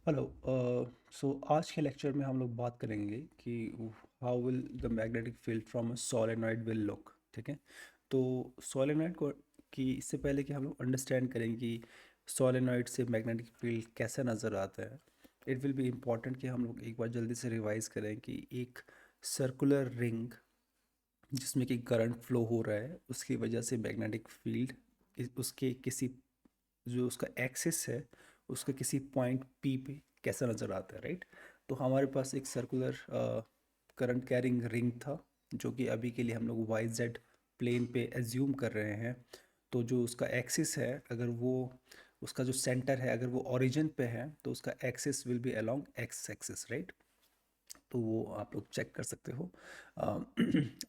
Hello. सो आज के lecture में हम लोग बात करेंगे कि how will the magnetic field from a solenoid will look. ठीक है। तो सोलेनॉइड को कि इससे पहले कि हम लोग अंडरस्टैंड करें कि सोलेनॉइड से मैग्नेटिक फील्ड कैसा नज़र आता है, इट विल बी इम्पॉर्टेंट कि हम लोग एक बार जल्दी से रिवाइज करें कि एक सर्कुलर रिंग जिसमें कि करंट फ्लो हो रहा है, उसकी वजह से मैग्नेटिक फील्ड उसके किसी जो उसका एक्सिस है उसके किसी पॉइंट पी पे कैसा नज़र आता है, राइट। तो हमारे पास एक सर्कुलर करंट कैरिंग रिंग था जो कि अभी के लिए हम लोग वाई जेड प्लेन पे एज्यूम कर रहे हैं। तो जो उसका एक्सिस है, अगर वो उसका जो सेंटर है अगर वो ओरिजिन पे है तो उसका axis will be along x axis, right. तो वो आप लोग चेक कर सकते हो।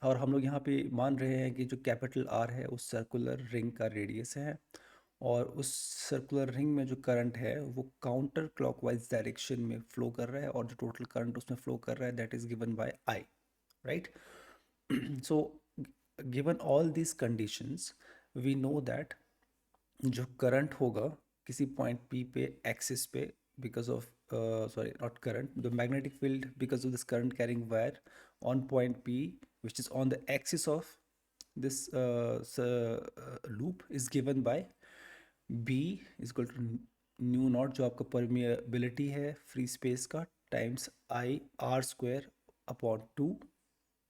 और हम लोग यहाँ पे मान रहे हैं कि जो कैपिटल आर है उस सर्कुलर रिंग का रेडियस है, और उस सर्कुलर रिंग में जो करंट है वो काउंटर क्लॉकवाइज डायरेक्शन में फ्लो कर रहा है, और जो टोटल करंट उसमें फ्लो कर रहा है that is given by I, right. So given all these conditions we know that जो करंट होगा किसी पॉइंट पी पे एक्सिस पे, because of sorry not current, the magnetic field because of this current carrying wire on point P which is on the axis of this loop is given by B is equal to mu naught जो आपका permeability है free space का times I R square upon two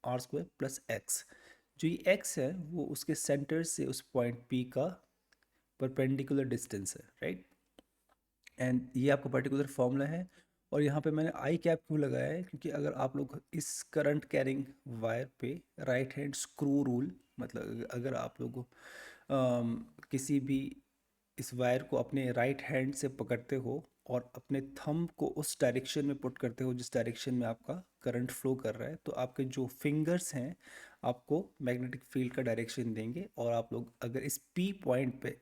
R square plus X. जो ये X है वो उसके centre से उस पॉइंट पी का परपेंडिकुलर डिस्टेंस है, राइट। एंड ये आपका पर्टिकुलर फॉर्मूला है। और यहाँ पे मैंने आई कैप क्यों लगाया है, क्योंकि अगर आप लोग इस करंट कैरिंग वायर पे राइट हैंड स्क्रू रूल, मतलब अगर आप लोग किसी भी इस वायर को अपने राइट हैंड से पकड़ते हो और अपने थंब को उस डायरेक्शन में पुट करते हो जिस डायरेक्शन में आपका करंट फ्लो कर रहा है, तो आपके जो फिंगर्स हैं आपको मैग्नेटिक फील्ड का डायरेक्शन देंगे। और आप लोग अगर इस पी पॉइंट पे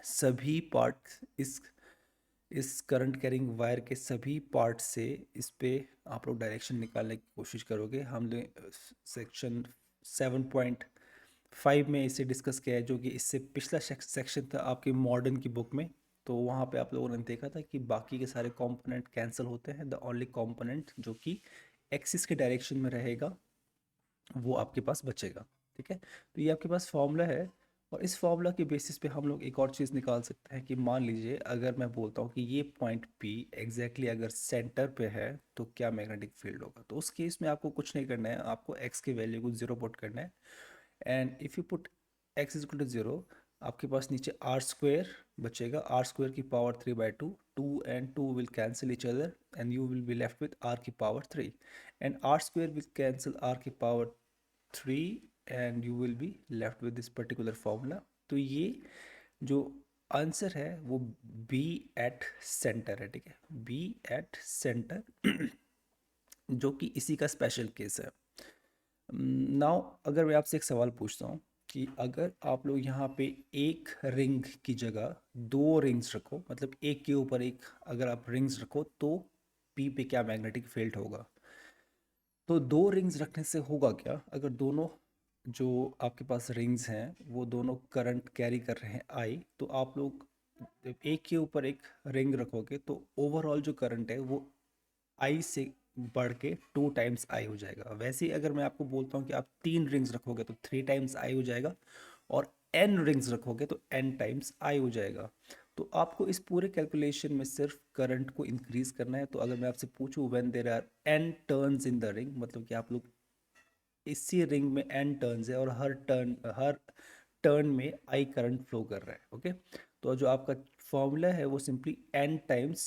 सभी पार्ट इस करंट कैरिंग वायर के सभी पार्ट से इस पे आप लोग डायरेक्शन निकालने की कोशिश करोगे। हमने सेक्शन 7.5 में इसे डिस्कस किया है, जो कि इससे पिछला सेक्शन था आपके मॉडर्न की बुक में। तो वहाँ पे आप लोगों ने देखा था कि बाकी के सारे कंपोनेंट कैंसिल होते हैं, द ओनली कंपोनेंट जो कि एक्सिस के डायरेक्शन में रहेगा वो आपके पास बचेगा। ठीक है। तो ये आपके पास फॉर्मूला है, और इस फॉर्मूला के बेसिस पे हम लोग एक और चीज़ निकाल सकते हैं कि मान लीजिए अगर मैं बोलता हूँ कि ये पॉइंट पी एग्जैक्टली अगर सेंटर पे है तो क्या मैग्नेटिक फील्ड होगा। तो उस केस में आपको कुछ नहीं करना है, आपको एक्स की वैल्यू को ज़ीरो पुट करना है। And if you put X is equal to zero, आपके पास नीचे आर स्क्वेयर बचेगा, आर स्क्वेयर की power 3/2, two and two will cancel each other and you will be left with r की power 3, and r square will cancel r की power 3 and you will be left with this particular formula। तो ये जो answer है वो B at centre है, ठीक है, बी एट सेंटर जो कि इसी का स्पेशल केस है। नाउ अगर मैं आपसे एक सवाल पूछता हूँ कि अगर आप लोग यहाँ पे एक रिंग की जगह दो रिंग्स रखो, मतलब एक के ऊपर एक अगर आप रिंग्स रखो तो पी पे क्या मैग्नेटिक फील्ड होगा। तो दो रिंग्स रखने से होगा क्या, अगर दोनों जो आपके पास रिंग्स हैं वो दोनों करंट कैरी कर रहे हैं आई, तो आप लोग जब एक के ऊपर एक रिंग रखोगे तो ओवरऑल जो करंट है वो आई से बढ़ के 2 टाइम्स आई हो जाएगा। वैसे ही अगर मैं आपको बोलता हूँ कि आप तीन रिंग्स रखोगे तो 3 टाइम्स आई हो जाएगा, और एन रिंग्स रखोगे तो एन टाइम्स आई हो जाएगा। तो आपको इस पूरे कैलकुलेशन में सिर्फ करंट को इंक्रीज करना है। तो अगर मैं आपसे पूछूं when there are N turns in the ring, मतलब कि आप लोग इसी रिंग में एन टर्न्स है और हर टर्न में आई करंट फ्लो कर रहा है, ओके। तो जो आपका फॉर्मूला है वो सिंपली एन टाइम्स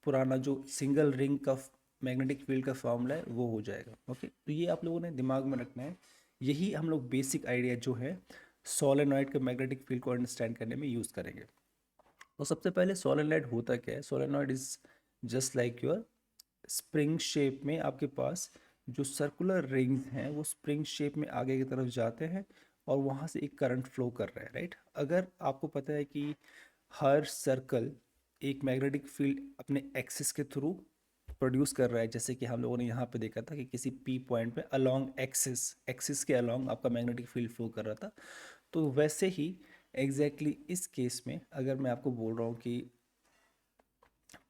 पुराना जो सिंगल रिंग का मैग्नेटिक फील्ड का फॉर्मूला है वो हो जाएगा, ओके। तो ये आप लोगों ने दिमाग में रखना है। यही हम लोग बेसिक आइडिया जो है सोलेनॉइड के मैग्नेटिक फील्ड को अंडरस्टैंड करने में यूज़ करेंगे। तो सबसे पहले सोलेनॉइड होता क्या है। Solenoid is just like your spring shape में आपके पास जो सर्कुलर रिंग्स हैं वो स्प्रिंग शेप में आगे की तरफ जाते हैं और वहाँ से एक करंट फ्लो कर रहा है, राइट। अगर आपको पता है कि हर सर्कल एक मैग्नेटिक फील्ड अपने एक्सिस के थ्रू प्रोड्यूस कर रहा है, जैसे कि हम लोगों ने यहाँ पे देखा था कि किसी पी पॉइंट पे अलोंग एक्सिस एक्सिस के अलोंग आपका मैग्नेटिक फील्ड फ्लो कर रहा था। तो वैसे ही एग्जैक्टली इस केस में अगर मैं आपको बोल रहा हूँ कि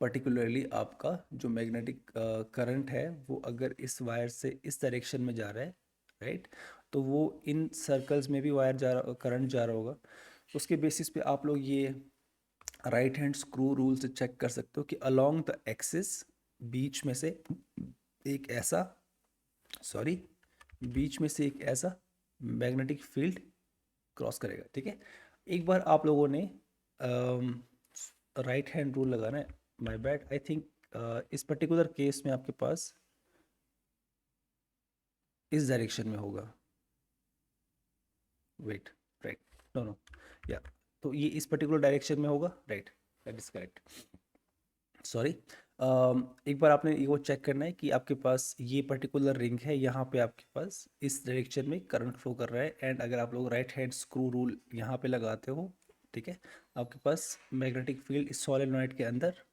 पर्टिकुलरली आपका जो मैग्नेटिक करंट है वो अगर इस वायर से इस डायरेक्शन में जा रहा है, राइट, तो वो इन सर्कल्स में भी वायर जा रहा, करंट जा रहा होगा। उसके बेसिस पे आप लोग ये राइट हैंड स्क्रू रूल से चेक कर सकते हो कि अलोंग द एक्सिस बीच में से एक ऐसा सॉरी बीच में से एक ऐसा मैग्नेटिक फील्ड क्रॉस करेगा, ठीक है। एक बार आप लोगों ने राइट हैंड रूल लगाना है, माय बैड, आई थिंक इस पर्टिकुलर केस में आपके पास इस डायरेक्शन में होगा, वेट, राइट, नो नो, या, तो ये इस पर्टिकुलर डायरेक्शन में होगा, right, that is correct, sorry. एक बार आपने ये वो चेक करना है कि आपके पास ये पर्टिकुलर रिंग है, यहाँ पे आपके पास इस डायरेक्शन में करंट फ्लो कर रहा है, एंड अगर आप लोग राइट हैंड स्क्रू रूल यहाँ पे लगाते हो, ठीक है, आपके पास मैग्नेटिक फील्ड इस सोलेनॉइड के अंदर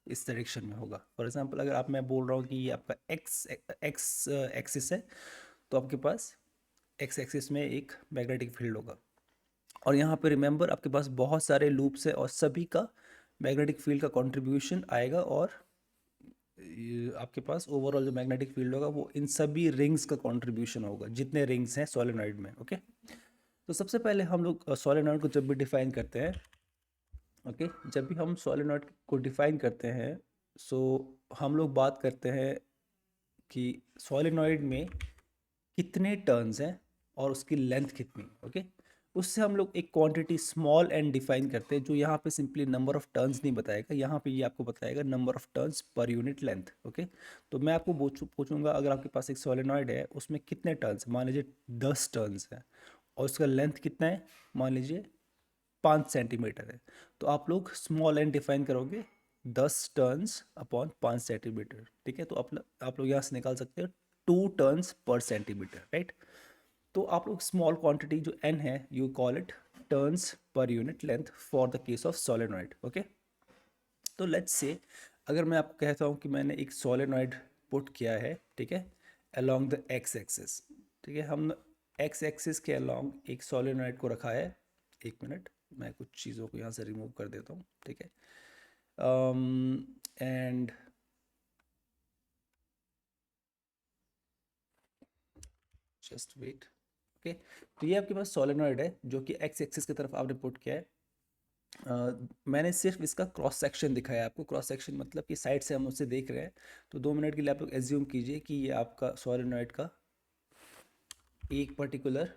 इस डायरेक्शन में होगा। फॉर एग्जांपल अगर आप मैं बोल रहा हूँ कि ये आपका एक्स एक्स एक्सिस है, तो आपके पास एक्स एक्सिस में एक मैग्नेटिक फील्ड होगा, और यहाँ पे रिमेंबर आपके पास बहुत सारे लूप्स है और सभी का मैग्नेटिक फील्ड का कंट्रीब्यूशन आएगा, और आपके पास ओवरऑल जो मैग्नेटिक फील्ड होगा वो इन सभी रिंग्स का कंट्रीब्यूशन होगा, जितने रिंग्स हैं सोलेनॉइड में, ओके। तो सबसे पहले हम लोग सोलेनॉइड को जब भी डिफाइन करते हैं, ओके, जब भी हम सोलेनॉइड को डिफाइन करते हैं, सो हम लोग बात करते हैं कि सोलेनॉइड में कितने टर्न्स हैं और उसकी लेंथ कितनी, ओके। उससे हम लोग एक क्वांटिटी स्मॉल एंड डिफाइन करते हैं, जो यहाँ पे सिंपली नंबर ऑफ टर्न्स नहीं बताएगा, यहाँ पे ये आपको बताएगा number of turns per unit length, okay. तो मैं आपको पूछूंगा अगर आपके पास एक सोलेनॉइड है उसमें कितने टर्न्स, मान लीजिए 10 टर्न्स हैं, और उसका लेंथ कितना है, मान लीजिए 5 सेंटीमीटर है, तो आप लोग स्मॉल एंड डिफाइन करोगे 10 टर्न्स अपॉन 5 सेंटीमीटर, ठीक है। तो आप लोग यहाँ से निकाल सकते हो 2 टर्न्स पर सेंटीमीटर, राइट। तो आप लोग स्मॉल क्वांटिटी जो एन है you call it turns per unit length for the case of solenoid, okay. तो लेट्स से अगर मैं आपको कहता हूँ कि मैंने एक सोलेनॉइड पुट किया है, ठीक है, अलोंग द एक्स एक्सिस, ठीक है, हम एक्स एक्सिस के अलोंग एक सोलेनॉइड को रखा है, एक मिनट मैं कुछ चीज़ों को यहाँ से रिमूव कर देता हूँ, ठीक है, एंड जस्ट वेट, ओके। तो ये आपके पास सोलेनॉइड है जो कि एक्स एक्सिस की तरफ आपने पुट किया है। मैंने सिर्फ इसका क्रॉस सेक्शन दिखाया आपको, क्रॉस सेक्शन मतलब कि साइड से हम उसे देख रहे हैं। तो 2 मिनट के लिए आप लोग एज्यूम कीजिए कि ये आपका सोलेनॉइड का एक पर्टिकुलर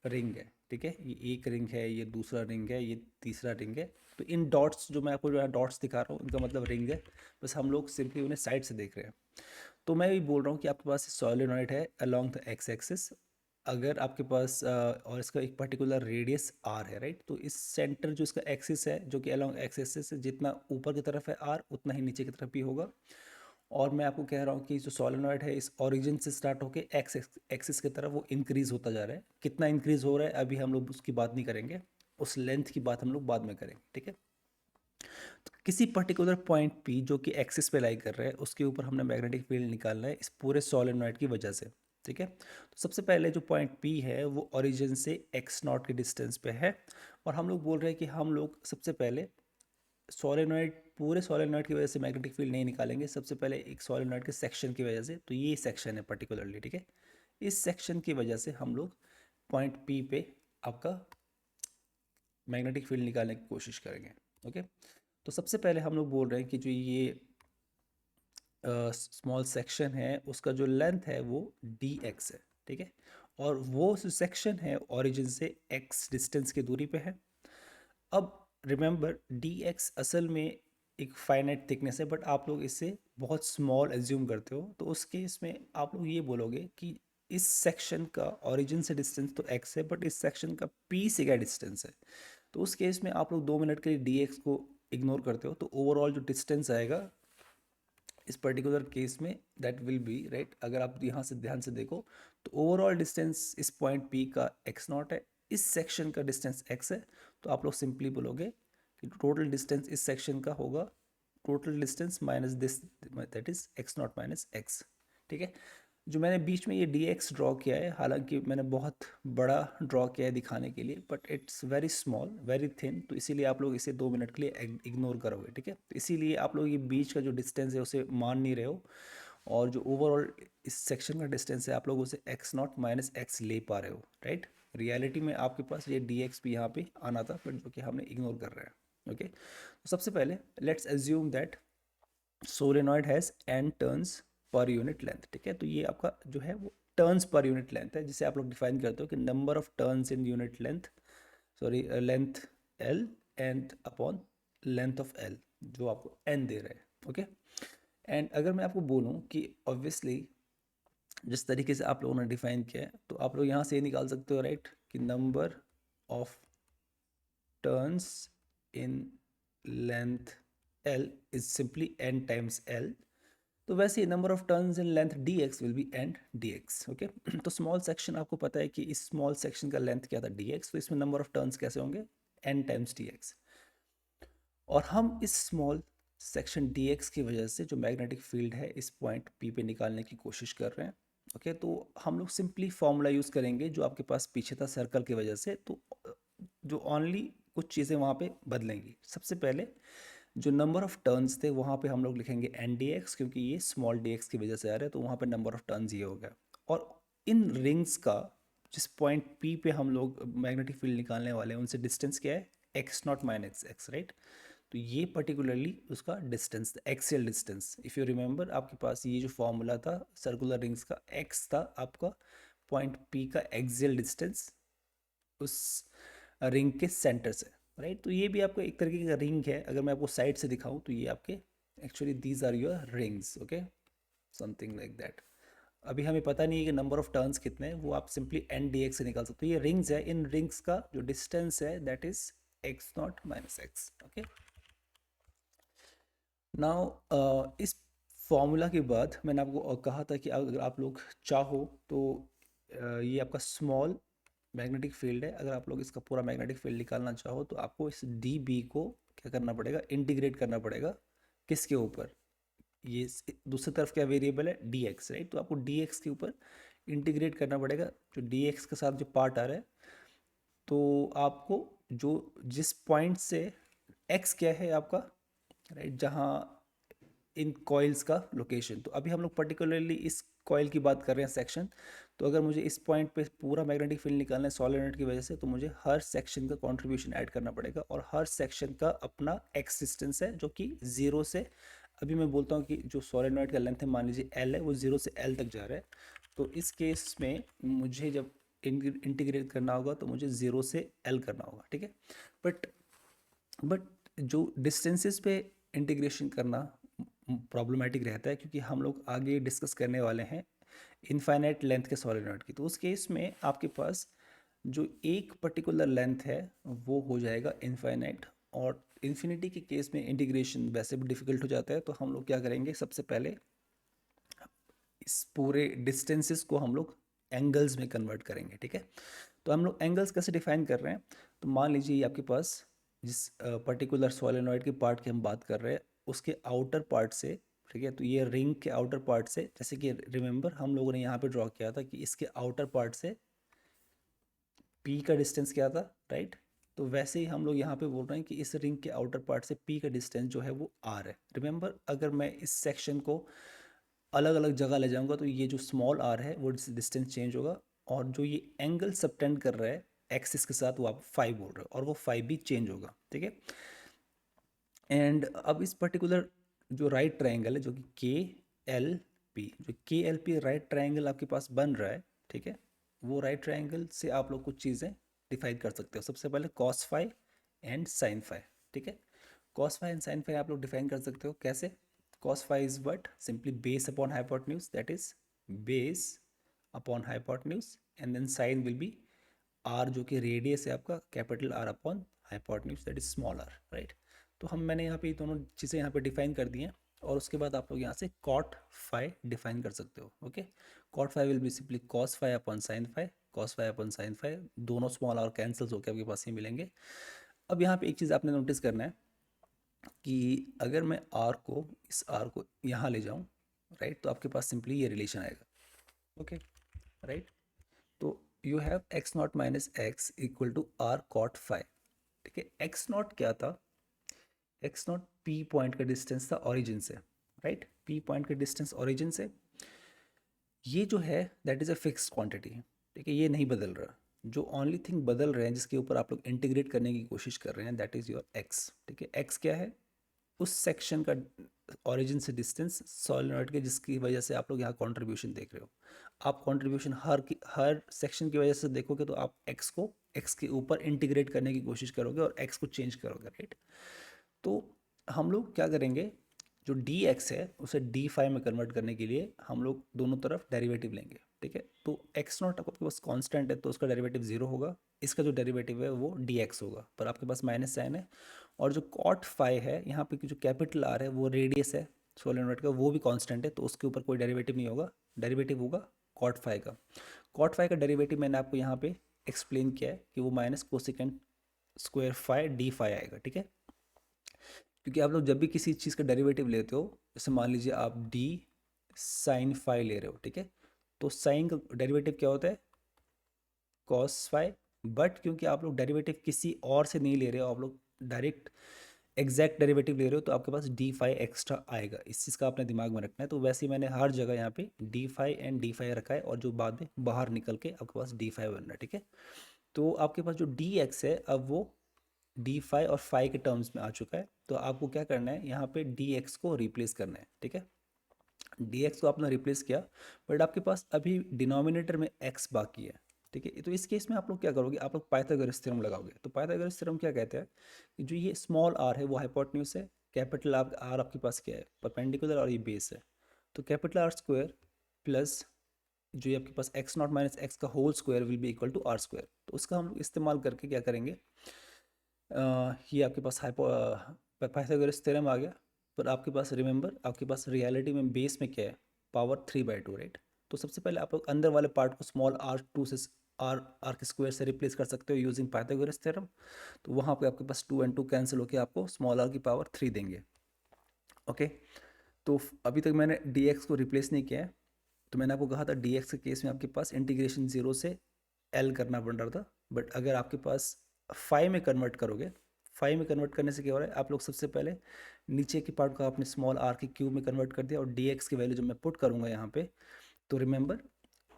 रिंग है, ठीक है, ये एक रिंग है, ये दूसरा रिंग है, ये तीसरा रिंग है। तो इन डॉट्स जो मैं आपको जो डॉट्स दिखा रहा हूँ इनका मतलब रिंग है, बस हम लोग सिंपली उन्हें साइड से देख रहे हैं। तो मैं भी बोल रहा हूँ कि आपके पास सोलेनॉइड है अलोंग द एक्स एक्सिस, अगर आपके पास और इसका एक पर्टिकुलर रेडियस आर है, राइट। तो इस सेंटर जो इसका एक्सिस है जो कि अलोंग एक्स एक्सिस है, जितना ऊपर की तरफ है आर उतना ही नीचे की तरफ भी होगा। और मैं आपको कह रहा हूँ कि जो सोलेनॉइड है इस ओरिजिन से स्टार्ट होके एक्स एक्सिस की तरफ वो इंक्रीज होता जा रहा है। कितना इंक्रीज हो रहा है अभी हम लोग उसकी बात नहीं करेंगे, उस लेंथ की बात हम लोग बाद में करेंगे, ठीक है। तो किसी पर्टिकुलर पॉइंट पी जो कि एक्सिस पे लाई कर रहा है उसके ऊपर हमने मैग्नेटिक फील्ड निकालना है इस पूरे सोलेनॉइड की वजह से, ठीक है। तो सबसे पहले जो पॉइंट पी है वो ओरिजिन से एक्स नॉट के डिस्टेंस पे है, और हम लोग बोल रहे हैं कि हम लोग सबसे पहले सोलेनॉइड पूरे सोलेनॉइड की वजह से मैग्नेटिक फील्ड नहीं निकालेंगे, सबसे पहले एक सोलेनॉइड के सेक्शन की वजह से। तो ये सेक्शन है पर्टिकुलरली, ठीक है, इस सेक्शन की वजह से हम लोग पॉइंट पी पे आपका मैग्नेटिक फील्ड निकालने की कोशिश करेंगे, ओके। तो सबसे पहले हम लोग बोल रहे हैं कि जो ये स्मॉल सेक्शन है उसका जो लेंथ है वो डी एक्स है, ठीक है, और वो जो सेक्शन है ओरिजिन से एक्स डिस्टेंस की दूरी पे है। अब रिमेंबर डी एक्स असल में एक फाइनाइट थिकनेस है, बट आप लोग इसे बहुत स्मॉल एज्यूम करते हो, तो उस केस में आप लोग ये बोलोगे कि इस सेक्शन का ओरिजिन से डिस्टेंस तो एक्स है, बट इस सेक्शन का पी से क्या डिस्टेंस है। तो उस केस में आप लोग 2 मिनट के लिए डी एक्स को इग्नोर करते हो, तो ओवरऑल जो डिस्टेंस आएगा इस पर्टिकुलर केस में दैट विल बी राइट। अगर आप यहाँ से ध्यान से देखो तो ओवरऑल डिस्टेंस इस पॉइंट पी का एक्स नॉट है, इस सेक्शन का डिस्टेंस एक्स है, तो आप लोग सिंपली बोलोगे कि टोटल डिस्टेंस इस सेक्शन का होगा total distance minus this, that is x naught minus x, ठीक है। जो मैंने बीच में ये डी एक्स ड्रॉ किया है, हालांकि मैंने बहुत बड़ा ड्रॉ किया है दिखाने के लिए, but it's very small very thin, तो इसीलिए आप लोग इसे 2 मिनट के लिए इग्नोर करोगे, ठीक है। तो इसीलिए आप लोग ये बीच का जो डिस्टेंस है उसे मान नहीं रहे हो, और जो ओवरऑल इस सेक्शन का डिस्टेंस है आप लोग उसे एक्स नॉट माइनस एक्स ले पा रहे हो, राइट। रियलिटी में आपके पास ये डी एक्स भी यहाँ पे आना था, बट जो कि हमने इग्नोर कर रहे हैं, ओके। तो सबसे पहले let's assume that solenoid has an turns पर यूनिट लेंथ, ठीक है। तो ये आपका जो है वो टर्न्स पर यूनिट लेंथ है, जिसे आप लोग डिफाइन करते हो कि number of turns in unit length, sorry length L and upon length of L, जो आपको एन दे रहे हैं, ओके। एंड अगर मैं आपको बोलूँ कि ऑब्वियसली जिस तरीके से आप लोगों ने डिफाइन किया है, तो आप लोग यहाँ से ये निकाल सकते हो, राइट, कि number of turns in length L is simply N times L. तो वैसे ही number of turns in length D X will be N D X, okay. तो स्मॉल सेक्शन आपको पता है कि इस स्मॉल सेक्शन का लेंथ क्या था, डी एक्स, तो इसमें नंबर ऑफ टर्न्स कैसे होंगे, एन टाइम्स डी एक्स। और हम इस स्मॉल सेक्शन डी एक्स की वजह से जो मैग्नेटिक फील्ड है इस पॉइंट पी पे निकालने की कोशिश कर रहे हैं, ओके। तो हम लोग सिंपली फॉर्मूला यूज़ करेंगे जो आपके पास पीछे था सर्कल की वजह से, तो जो ओनली कुछ चीज़ें वहाँ पे बदलेंगी। सबसे पहले जो नंबर ऑफ टर्न्स थे वहाँ पे हम लोग लिखेंगे एन डी एक्स, क्योंकि ये स्मॉल डी एक्स की वजह से आ रहा है, तो वहाँ पे नंबर ऑफ टर्न्स ये हो गया। और इन रिंग्स का जिस पॉइंट पी पे हम लोग मैग्नेटिक फील्ड निकालने वाले हैं उनसे डिस्टेंस क्या है, X naught minus x, right. तो ये पर्टिकुलरली उसका distance, axial distance, if you remember आपके पास ये जो फॉर्मूला था सर्कुलर रिंग्स का, एक्स था आपका पॉइंट पी का एक्सियल डिस्टेंस उस रिंग के सेंटर से, राइट। तो ये भी आपको एक तरीके का रिंग है, अगर मैं आपको साइड से दिखाऊं तो ये आपके actually these are your rings, okay, something like that. अभी हमें पता नहीं है कि नंबर ऑफ टर्न्स कितने हैं, वो आप सिंपली एन डी एक्स से निकाल सकते हो। ये रिंग्स है, इन रिंग्स का जो डिस्टेंस है that is x naught minus x, okay. Now इस फॉर्मूला के बाद मैंने आपको कहा था कि अगर आप लोग चाहो तो ये आपका स्मॉल मैग्नेटिक फील्ड है, अगर आप लोग इसका पूरा मैग्नेटिक फील्ड निकालना चाहो तो आपको इस डी बी को क्या करना पड़ेगा, इंटीग्रेट करना पड़ेगा, किसके ऊपर, ये दूसरी तरफ क्या वेरिएबल है, डी एक्स, राइट। तो आपको डी एक्स के ऊपर इंटीग्रेट करना पड़ेगा, जो डी एक्स के साथ जो पार्ट आ रहा है, तो आपको जो जिस पॉइंट से एक्स क्या है आपका, राइट, जहाँ इन कॉइल्स का लोकेशन, तो अभी हम लोग पर्टिकुलरली इस कॉइल की बात कर रहे हैं सेक्शन। तो अगर मुझे इस पॉइंट पे पूरा मैग्नेटिक फील्ड निकालना है सॉलिनॉइड की वजह से, तो मुझे हर सेक्शन का कंट्रीब्यूशन ऐड करना पड़ेगा, और हर सेक्शन का अपना एक्स डिस्टेंस है जो कि जीरो से, अभी मैं बोलता हूँ कि जो सॉलिनॉइड का लेंथ है मान लीजिए एल है, वो जीरो से एल तक जा रहा है। तो इस केस में मुझे जब इंटीग्रेट करना होगा तो मुझे ज़ीरो से एल करना होगा, ठीक है। बट बट जो डिस्टेंसेस पे इंटीग्रेशन करना प्रॉब्लमेटिक रहता है, क्योंकि हम लोग आगे डिस्कस करने वाले हैं इनफाइनाइट लेंथ के सॉलिनॉइड की। तो उस केस में आपके पास जो एक पर्टिकुलर लेंथ है वो हो जाएगा इनफाइनाइट, और इन्फिनिटी के केस में इंटीग्रेशन वैसे भी डिफिकल्ट हो जाता है। तो हम लोग क्या करेंगे, सबसे पहले इस पूरे डिस्टेंसेस को हम लोग एंगल्स में कन्वर्ट करेंगे, ठीक है। तो हम लोग एंगल्स कैसे डिफाइन कर रहे हैं, तो मान लीजिए ये आपके पास जिस पर्टिकुलर सोलेनॉइड के पार्ट की हम बात कर रहे हैं उसके आउटर पार्ट से, ठीक है। तो ये रिंग के आउटर पार्ट से, जैसे कि रिमेंबर हम लोगों ने यहाँ पे ड्रॉ किया था कि इसके आउटर पार्ट से पी का डिस्टेंस क्या था, राइट। तो वैसे ही हम लोग यहाँ पे बोल रहे हैं कि इस रिंग के आउटर पार्ट से पी का डिस्टेंस जो है वो आर है। रिमेंबर अगर मैं इस सेक्शन को अलग अलग जगह ले जाऊंगा तो ये जो स्मॉल आर है वो डिस्टेंस चेंज होगा, और जो ये एंगल सबटेंड कर रहा है एक्सिस के साथ वो आप फाइव बोल रहे हो, और वो फाइव भी चेंज होगा, ठीक है। एंड अब इस पर्टिकुलर जो राइट ट्राइंगल है जो कि के एल पी, जो के एल पी राइट ट्राइंगल आपके पास बन रहा है, ठीक है, वो राइट ट्राइंगल से आप लोग कुछ चीज़ें डिफाइन कर सकते हो। सबसे पहले cos phi and sine phi, ठीक है। Cos phi and sine phi आप लोग डिफाइन कर सकते हो कैसे, cos phi is what, simply base upon hypotenuse, that is base upon hypotenuse, and then sin will be r जो कि रेडियस है आपका capital R upon hypotenuse that is small r, right. तो हम मैंने यहाँ पे दोनों चीज़ें यहाँ पे डिफाइन कर दी हैं, और उसके बाद आप लोग यहाँ से cot phi डिफाइन कर सकते हो, okay. cot phi will be simply cos phi upon sin phi, cos phi upon sin phi, दोनों स्मॉल r कैंसिल्स होकर आपके पास ही मिलेंगे। अब यहाँ पे एक चीज़ आपने नोटिस करना है कि अगर मैं आर को, इस आर को यहाँ ले जाऊँ, राइट, तो आपके पास सिंपली ये रिलेशन आएगा, ओके, राइट। तो you have X naught minus X equal to R cot phi. ठीक है, एक्स नॉट क्या था? एक्स नॉट पी पॉइंट का डिस्टेंस था ओरिजिन से, राइट। पी पॉइंट का डिस्टेंस ओरिजिन से, ये जो है that is a fix quantity. ठीक है, ये नहीं बदल रहा। जो ओनली थिंग बदल रहे हैं, जिसके ऊपर आप लोग इंटीग्रेट करने की कोशिश कर रहे हैं, दैट इज़ योर एक्स। ठीक है, एक्स क्या है? उस सेक्शन का ओरिजिन से डिस्टेंस सॉलिनॉइड के, जिसकी वजह से आप लोग यहाँ कंट्रीब्यूशन देख रहे हो। आप कंट्रीब्यूशन हर सेक्शन की वजह से देखोगे तो आप एक्स को एक्स के ऊपर इंटीग्रेट करने की कोशिश करोगे और एक्स को चेंज करोगे, राइट। तो हम लोग क्या करेंगे, जो डी एक्स है उसे डी फाइव में कन्वर्ट करने के लिए हम लोग दोनों तरफ डेरिवेटिव लेंगे। ठीक है, तो एक्स नॉट आपके पास कांस्टेंट है तो उसका डेरिवेटिव जीरो होगा। इसका जो डेरिवेटिव है वो डी एक्स होगा, पर आपके पास माइनस साइन है। और जो कॉट फाइव है, यहाँ पे जो कैपिटल आर है वो रेडियस है सोलेनोइड का, वो भी कांस्टेंट है, तो उसके ऊपर कोई डेरिवेटिव नहीं होगा। डेरिवेटिव होगा कॉट फाइव का। कॉट फाइव का डेरिवेटिव मैंने आपको यहाँ पे एक्सप्लेन किया है कि वो minus cosecant square five D five आएगा। ठीक है, क्योंकि आप लोग जब भी किसी चीज़ का डेरिवेटिव लेते हो, जैसे मान लीजिए आप डी साइन फाइव ले रहे हो, ठीक है, तो साइन का डेरिवेटिव क्या होता है? Cos five. बट क्योंकि आप लोग डेरिवेटिव किसी और से नहीं ले रहे हो, आप लोग डायरेक्ट एग्जैक्ट डेरिवेटिव ले रहे हो, तो आपके पास डी फाइव एक्स्ट्रा आएगा। इस चीज़ का आपने दिमाग में रखना है। तो वैसे ही मैंने हर जगह यहाँ पे D five and D five रखा है, और जो बाद में बाहर निकल के आपके पास डी फाइव बन रहा है। ठीक है, तो आपके पास जो डी एक्स है, अब वो डी फाइव और फाइव के टर्म्स में आ चुका है। तो आपको क्या करना है, यहाँ पे डी एक्स को रिप्लेस करना है। ठीक है, डी एक्स को आपने रिप्लेस किया, बट आपके पास अभी डिनोमिनेटर में एक्स बाकी है। ठीक है, तो इस केस में आप लोग क्या करोगे, आप लोग पाइथागोरस थ्योरम लगाओगे। तो पाइथागोरस थ्योरम क्या कहते हैं कि जो ये स्मॉल आर है वो हाइपोटेन्यूज है, कैपिटल आर आपके पास क्या है? परपेंडिकुलर, और ये बेस है। तो कैपिटल आर स्क्वायर प्लस जो ये आपके पास एक्स नॉट माइनस एक्स का whole square will be equal to R square. तो उसका हम लोग इस्तेमाल करके क्या करेंगे, ये आपके पास पाइथागोरस थ्योरम आ गया। पर आपके पास रिमेंबर, आपके पास रियलिटी में बेस में क्या है? Power three by two, right. तो सबसे पहले आप लोग अंदर वाले पार्ट को स्मॉल आर टू से आर आर के स्क्वायर से रिप्लेस कर सकते हो यूजिंग पाइथागोरस थ्योरम। तो वहाँ पे आपके पास टू एंड टू कैंसिल होकर आपको स्मॉल आर की पावर थ्री देंगे। ओके, तो अभी तक मैंने डी एक्स को रिप्लेस नहीं किया है। तो मैंने आपको कहा था डी एक्स के केस में आपके पास इंटीग्रेशन जीरो से एल करना पड़ रहा था। बट अगर आपके पास फाइव में कन्वर्ट करोगे, फाइव में कन्वर्ट करने से क्या हो रहा है, आप लोग सबसे पहले नीचे के पार्ट को आपने स्मॉल आर के क्यूब में कन्वर्ट कर दिया, और डी एक्स की वैल्यू जब मैं पुट करूँगा यहाँ पे, तो रिमेंबर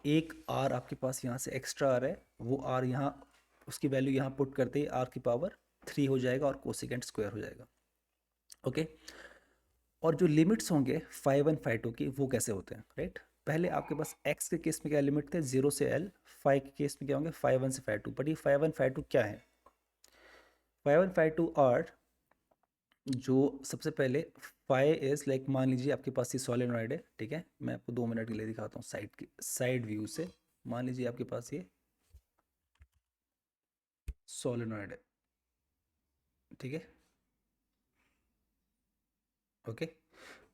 एक आर आपके पास यहाँ से एक्स्ट्रा आ रहा है, वो आर यहाँ उसकी वैल्यू यहाँ पुट करते ही आर की पावर थ्री हो जाएगा और कोसिकेंट स्क्वायर हो जाएगा। ओके, और जो लिमिट्स होंगे फाइव एंड फाइव टू की, वो कैसे होते हैं, राइट। पहले आपके पास एक्स के केस में क्या लिमिट थे? जीरो से एल। फाइव के केस में क्या होंगे? फाइव वन से फाइव टू। बट ये फाइव वन फाइव टू क्या है? Phi one phi two are, जो सबसे पहले फाइव इज लाइक, मान लीजिए आपके पास ये सोलेनॉइड है। ठीक है, मैं आपको 2 मिनट के लिए दिखाता हूँ साइड की साइड व्यू से। मान लीजिए आपके पास ये सोलेनॉइड है। ठीक है, ओके।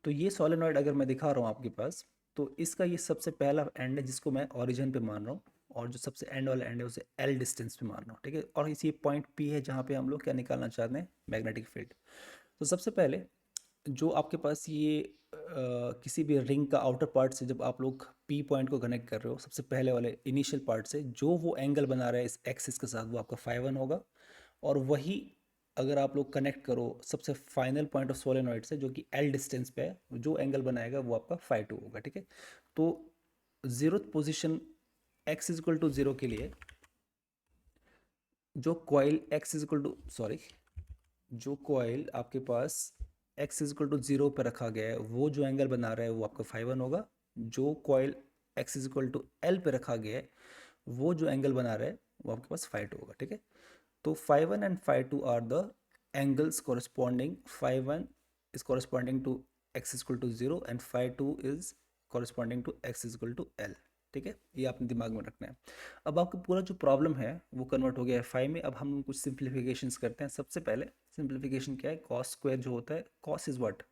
तो ये सोलेनॉइड अगर मैं दिखा रहा हूँ आपके पास, तो इसका ये सबसे पहला एंड है जिसको मैं ओरिजिन पे मान रहा हूँ, और जो सबसे एंड वाला एंड है उसे एल डिस्टेंस पे मान रहा हूँ। ठीक है, और इसी पॉइंट पी है जहाँ पे हम लोग क्या निकालना चाहते हैं? Magnetic field. तो सबसे पहले जो आपके पास ये किसी भी रिंग का आउटर पार्ट से जब आप लोग पी पॉइंट को कनेक्ट कर रहे हो, सबसे पहले वाले इनिशियल पार्ट से जो वो एंगल बना रहा है इस एक्सिस के साथ, वो आपका फाइव वन होगा। और वही अगर आप लोग कनेक्ट करो सबसे फाइनल पॉइंट ऑफ सोलेनॉइड से, जो कि एल डिस्टेंस पे है, जो एंगल बनाएगा वो आपका फाइव टू होगा। ठीक है, तो zeroth position X is equal to zero के लिए जो coil X is equal to sorry जो कॉइल आपके पास X is equal to zero पर रखा गया है, वो जो एंगल बना रहा है वो आपका फाइव वन होगा। जो coil X is equal to L पे रखा गया है, वो जो एंगल बना रहा है वो आपके पास फाइव टू होगा। ठीक है, तो phi one and phi two are the angles corresponding. Phi one is corresponding to X is equal to zero and phi two is corresponding to X is equal to L. ठीक है, ये आपने दिमाग में रखना है। अब आपका पूरा जो प्रॉब्लम है वो कन्वर्ट हो गया है फाइव में। अब हम कुछ सिंप्लीफिकेशंस करते हैं। सबसे पहले सिंप्लीफिकेशन क्या है? कॉस स्क्वायर जो होता है, cos is what?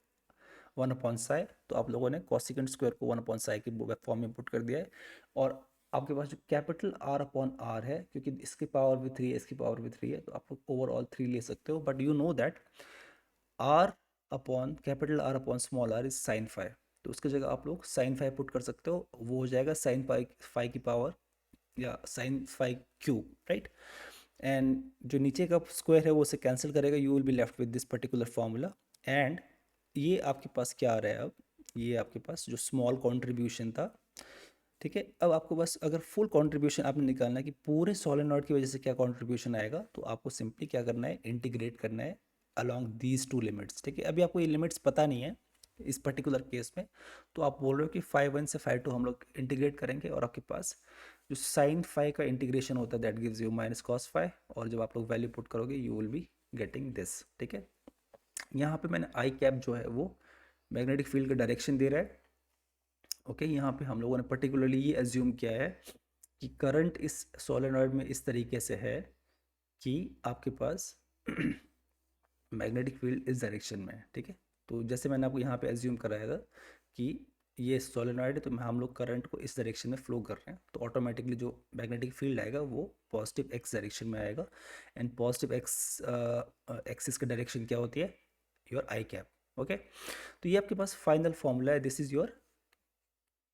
One upon Sai. तो आप लोगों ने कॉसिकेंट स्क्वायर को वन अपॉन साई की फॉर्म में पुट कर दिया है। और आपके पास जो कैपिटल आर अपॉन आर है, क्योंकि इसकी पावर भी थ्री है, इसकी पावर भी थ्री है, तो आप ओवरऑल थ्री ले सकते हो। But you know that R upon capital R upon small R is sine phi. तो उसकी जगह आप लोग साइन फाई पुट कर सकते हो, वो हो जाएगा साइन फाई फाई की पावर या sine phi cube, right. And जो नीचे का स्क्वायर है वो उसे कैंसिल करेगा, you will be left with this particular formula. And ये आपके पास क्या आ रहा है अब, ये आपके पास जो स्मॉल कॉन्ट्रीब्यूशन था, ठीक है। अब आपको बस अगर फुल कंट्रीब्यूशन आपने निकालना है कि पूरे सोलेनॉइड की वजह से क्या कंट्रीब्यूशन आएगा, तो आपको सिंपली क्या करना है, इंटीग्रेट करना है अलोंग दीज टू लिमिट्स, ठीक है। अभी आपको ये लिमिट्स पता नहीं है इस पर्टिकुलर केस में, तो आप बोल रहे हो कि 5 1 से 5 2 हम लोग इंटीग्रेट करेंगे, और आपके पास जो साइन फाई का इंटीग्रेशन होता है that gives you minus cos phi, और जब आप लोग वैल्यू पुट करोगे you will be getting this, ठीक है। यहाँ पे मैंने आई कैप जो है वो मैग्नेटिक फील्ड का डायरेक्शन दे रहा है, ओके। यहाँ पे हम लोगों ने पर्टिकुलरली ये एज्यूम किया है कि करंट इस सोलेनॉइड में इस तरीके से है कि आपके पास मैग्नेटिक फील्ड इस डायरेक्शन में है, ठीक है। तो जैसे मैंने आपको यहाँ पे एज्यूम कराया था कि ये सोलेनॉइड है, तो हम लोग करंट को इस डायरेक्शन में फ्लो कर रहे हैं, तो ऑटोमेटिकली जो मैग्नेटिक फील्ड आएगा वो पॉजिटिव एक्स डायरेक्शन में आएगा। एंड पॉजिटिव एक्स एक्सिस का डायरेक्शन क्या होती है, योर आई कैप, ओके। तो ये आपके पास फाइनल फॉर्मूला है, this is your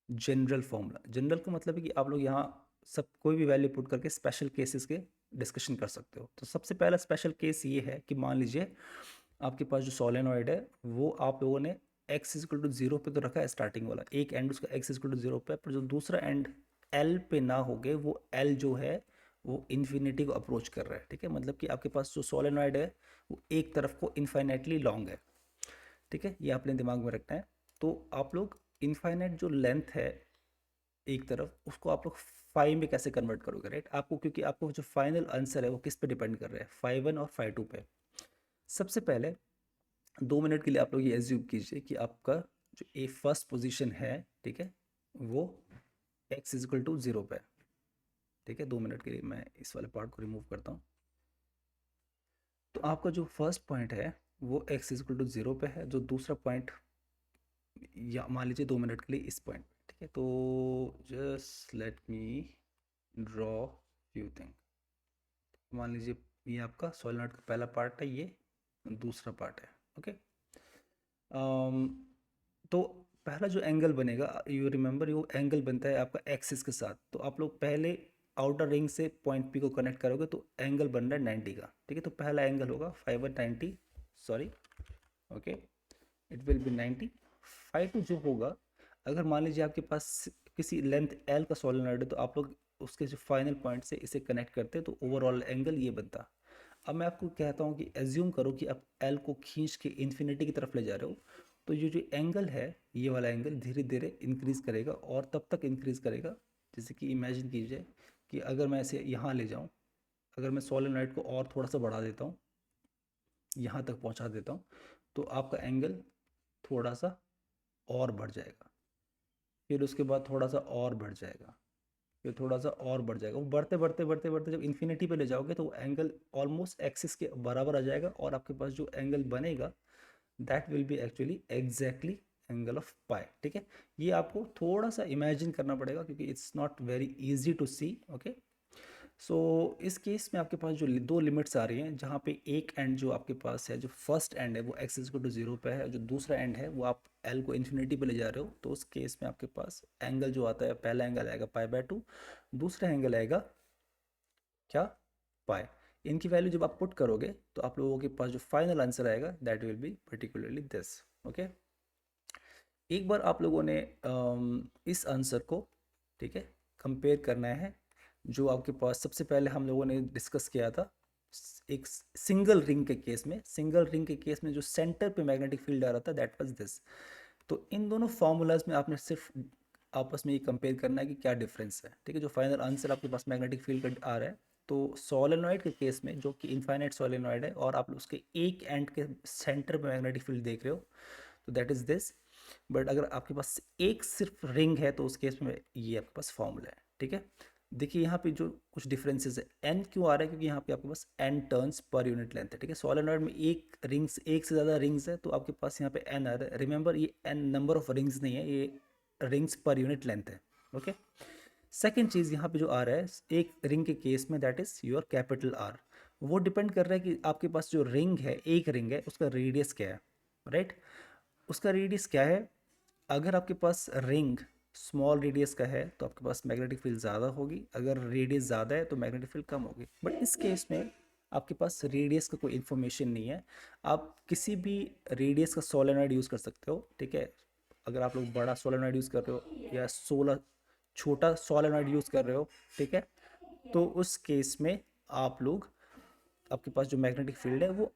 general formula. General का मतलब है कि आप लोग यहाँ सब कोई भी वैल्यू पुट करके स्पेशल केसेस के डिस्कशन कर सकते हो। तो सबसे पहला स्पेशल केस ये है कि मान लीजिए आपके पास जो सोलेनॉइड है वो आप लोगों ने x इक्वल टू 0 पे तो रखा है, स्टार्टिंग वाला एक एंड उसका x इक्वल टू 0 पे, पर जो दूसरा एंड l पे ना हो गए, वो l जो है वो इन्फिनिटी को अप्रोच कर रहा है, ठीक है। मतलब कि आपके पास जो सोलेनॉइड है वो एक तरफ को इन्फाइनाइटली लॉन्ग है, ठीक है। ये आपने दिमाग में रखना है। तो आप लोग इनफाइनाइट जो लेंथ है एक तरफ, उसको आप लोग फाइव में कैसे कन्वर्ट करोगे, राइट। आपको क्योंकि आपको जो फाइनल आंसर है वो किस पे डिपेंड कर रहा है, 5 1 और 5 2 पे। सबसे पहले 2 मिनट के लिए आप लोग ये एज्यूम कीजिए कि आपका जो ए फर्स्ट पोजीशन है, ठीक है, वो x इक्वल टू 0 पे है, ठीक है। 2 मिनट के लिए मैं इस वाले पार्ट को रिमूव करता हूँ। तो आपका जो फर्स्ट पॉइंट है वो x इक्वल टू 0 पे है, जो दूसरा पॉइंट या मान लीजिए 2 मिनट के लिए इस पॉइंट, ठीक है। तो just let me draw few thing. मान लीजिए ये आपका सोलेनॉइड का पहला पार्ट है, ये दूसरा पार्ट है, ओके। तो पहला जो एंगल बनेगा, यू रिमेंबर, वो एंगल बनता है आपका एक्सिस के साथ। तो आप लोग पहले आउटर रिंग से पॉइंट पी को कनेक्ट करोगे तो एंगल बन रहा है 90 का, ठीक है। तो पहला एंगल होगा 5 1 90, sorry, okay, it will be 90। 5 2 जो होगा, अगर मान लीजिए आपके पास किसी लेंथ एल का सोलेनॉइड है, तो आप लोग उसके जो फाइनल पॉइंट से इसे कनेक्ट करते तो ओवरऑल एंगल ये बनता। अब मैं आपको कहता हूँ कि एज्यूम करो कि आप एल को खींच के इन्फिनिटी की तरफ ले जा रहे हो, तो ये जो एंगल है, ये वाला एंगल धीरे धीरे इंक्रीज करेगा, और तब तक इंक्रीज करेगा जैसे कि इमेजिन कीजिए कि अगर मैं इसे यहाँ ले जाऊँ, अगर मैं सोलेनॉइड को और थोड़ा सा बढ़ा देता हूँ, यहाँ तक पहुँचा देता हूँ, तो आपका एंगल थोड़ा सा और बढ़ जाएगा, फिर उसके बाद थोड़ा सा और बढ़ जाएगा, फिर थोड़ा सा और बढ़ जाएगा। वो बढ़ते बढ़ते बढ़ते बढ़ते जब इन्फिनिटी पे ले जाओगे तो वो एंगल ऑलमोस्ट एक्सिस के बराबर आ जाएगा, और आपके पास जो एंगल बनेगा that will be actually exactly angle of pi, ठीक है। ये आपको थोड़ा सा इमेजिन करना पड़ेगा क्योंकि it's not very easy to see, okay. So इस केस में आपके पास जो दो लिमिट्स आ रही हैं, जहाँ पे एक एंड जो आपके पास है, जो फर्स्ट एंड है वो x इक्वल टू 0 पे है, जो दूसरा एंड है वो आप l को इन्फिनिटी पे ले जा रहे हो, तो उस केस में आपके पास एंगल जो आता है, पहला एंगल आएगा π/2, दूसरा एंगल आएगा क्या, पाई। इनकी वैल्यू जब आप पुट करोगे तो आप लोगों के पास जो फाइनल आंसर आएगा that will B particularly this, okay. एक बार आप लोगों ने इस आंसर को, ठीक है, कंपेयर करना है जो आपके पास सबसे पहले हम लोगों ने डिस्कस किया था एक सिंगल रिंग के केस में। सिंगल रिंग के केस में जो सेंटर पे मैग्नेटिक फील्ड आ रहा था दैट वाज दिस। तो इन दोनों फार्मूलाज में आपने सिर्फ आपस में ये कंपेयर करना है कि क्या डिफरेंस है, ठीक है। जो फाइनल आंसर आपके पास मैग्नेटिक फील्ड का आ रहा है, तो सोलेनॉइड के केस में जो कि इनफाइनाइट सोलेनॉइड है और आप उसके एक एंड के सेंटर पे मैग्नेटिक फील्ड देख रहे हो, तो दैट इज दिस। बट अगर आपके पास एक सिर्फ रिंग है तो उस केस में ये आपके पास फॉर्मूला है, ठीक है। देखिए यहाँ पे जो कुछ डिफरेंसेस है, एन क्यों आ रहा है, क्योंकि यहाँ पे आपके पास एन टर्न्स पर यूनिट लेंथ है, ठीक है। सोलेनॉइड में एक रिंग्स, एक से ज़्यादा रिंग्स है, तो आपके पास यहाँ पे एन आ रहा है। रिमेंबर, ये एन नंबर ऑफ रिंग्स नहीं है, ये रिंग्स पर यूनिट लेंथ है, ओके। सेकेंड चीज़ यहाँ पे जो आ रहा है एक रिंग के केस में, that is your capital R. वो डिपेंड कर रहा है कि आपके पास जो रिंग है, एक रिंग है, उसका रेडियस क्या है, राइट। उसका रेडियस क्या है, अगर आपके पास रिंग स्मॉल रेडियस का है तो आपके पास मैग्नेटिक फील्ड ज़्यादा होगी, अगर रेडियस ज़्यादा है तो मैग्नेटिक फील्ड कम होगी। बट इस केस में आपके पास रेडियस का कोई इन्फॉर्मेशन नहीं है। आप किसी भी रेडियस का सोलेनॉइड यूज़ कर सकते हो, ठीक है। अगर आप लोग बड़ा सोलेनॉइड यूज़ कर रहे हो या 16 छोटा सोलेनॉइड यूज़ कर रहे हो, ठीक है, तो उस केस में आप लोग, आपके पास जो मैग्नेटिक फील्ड है वो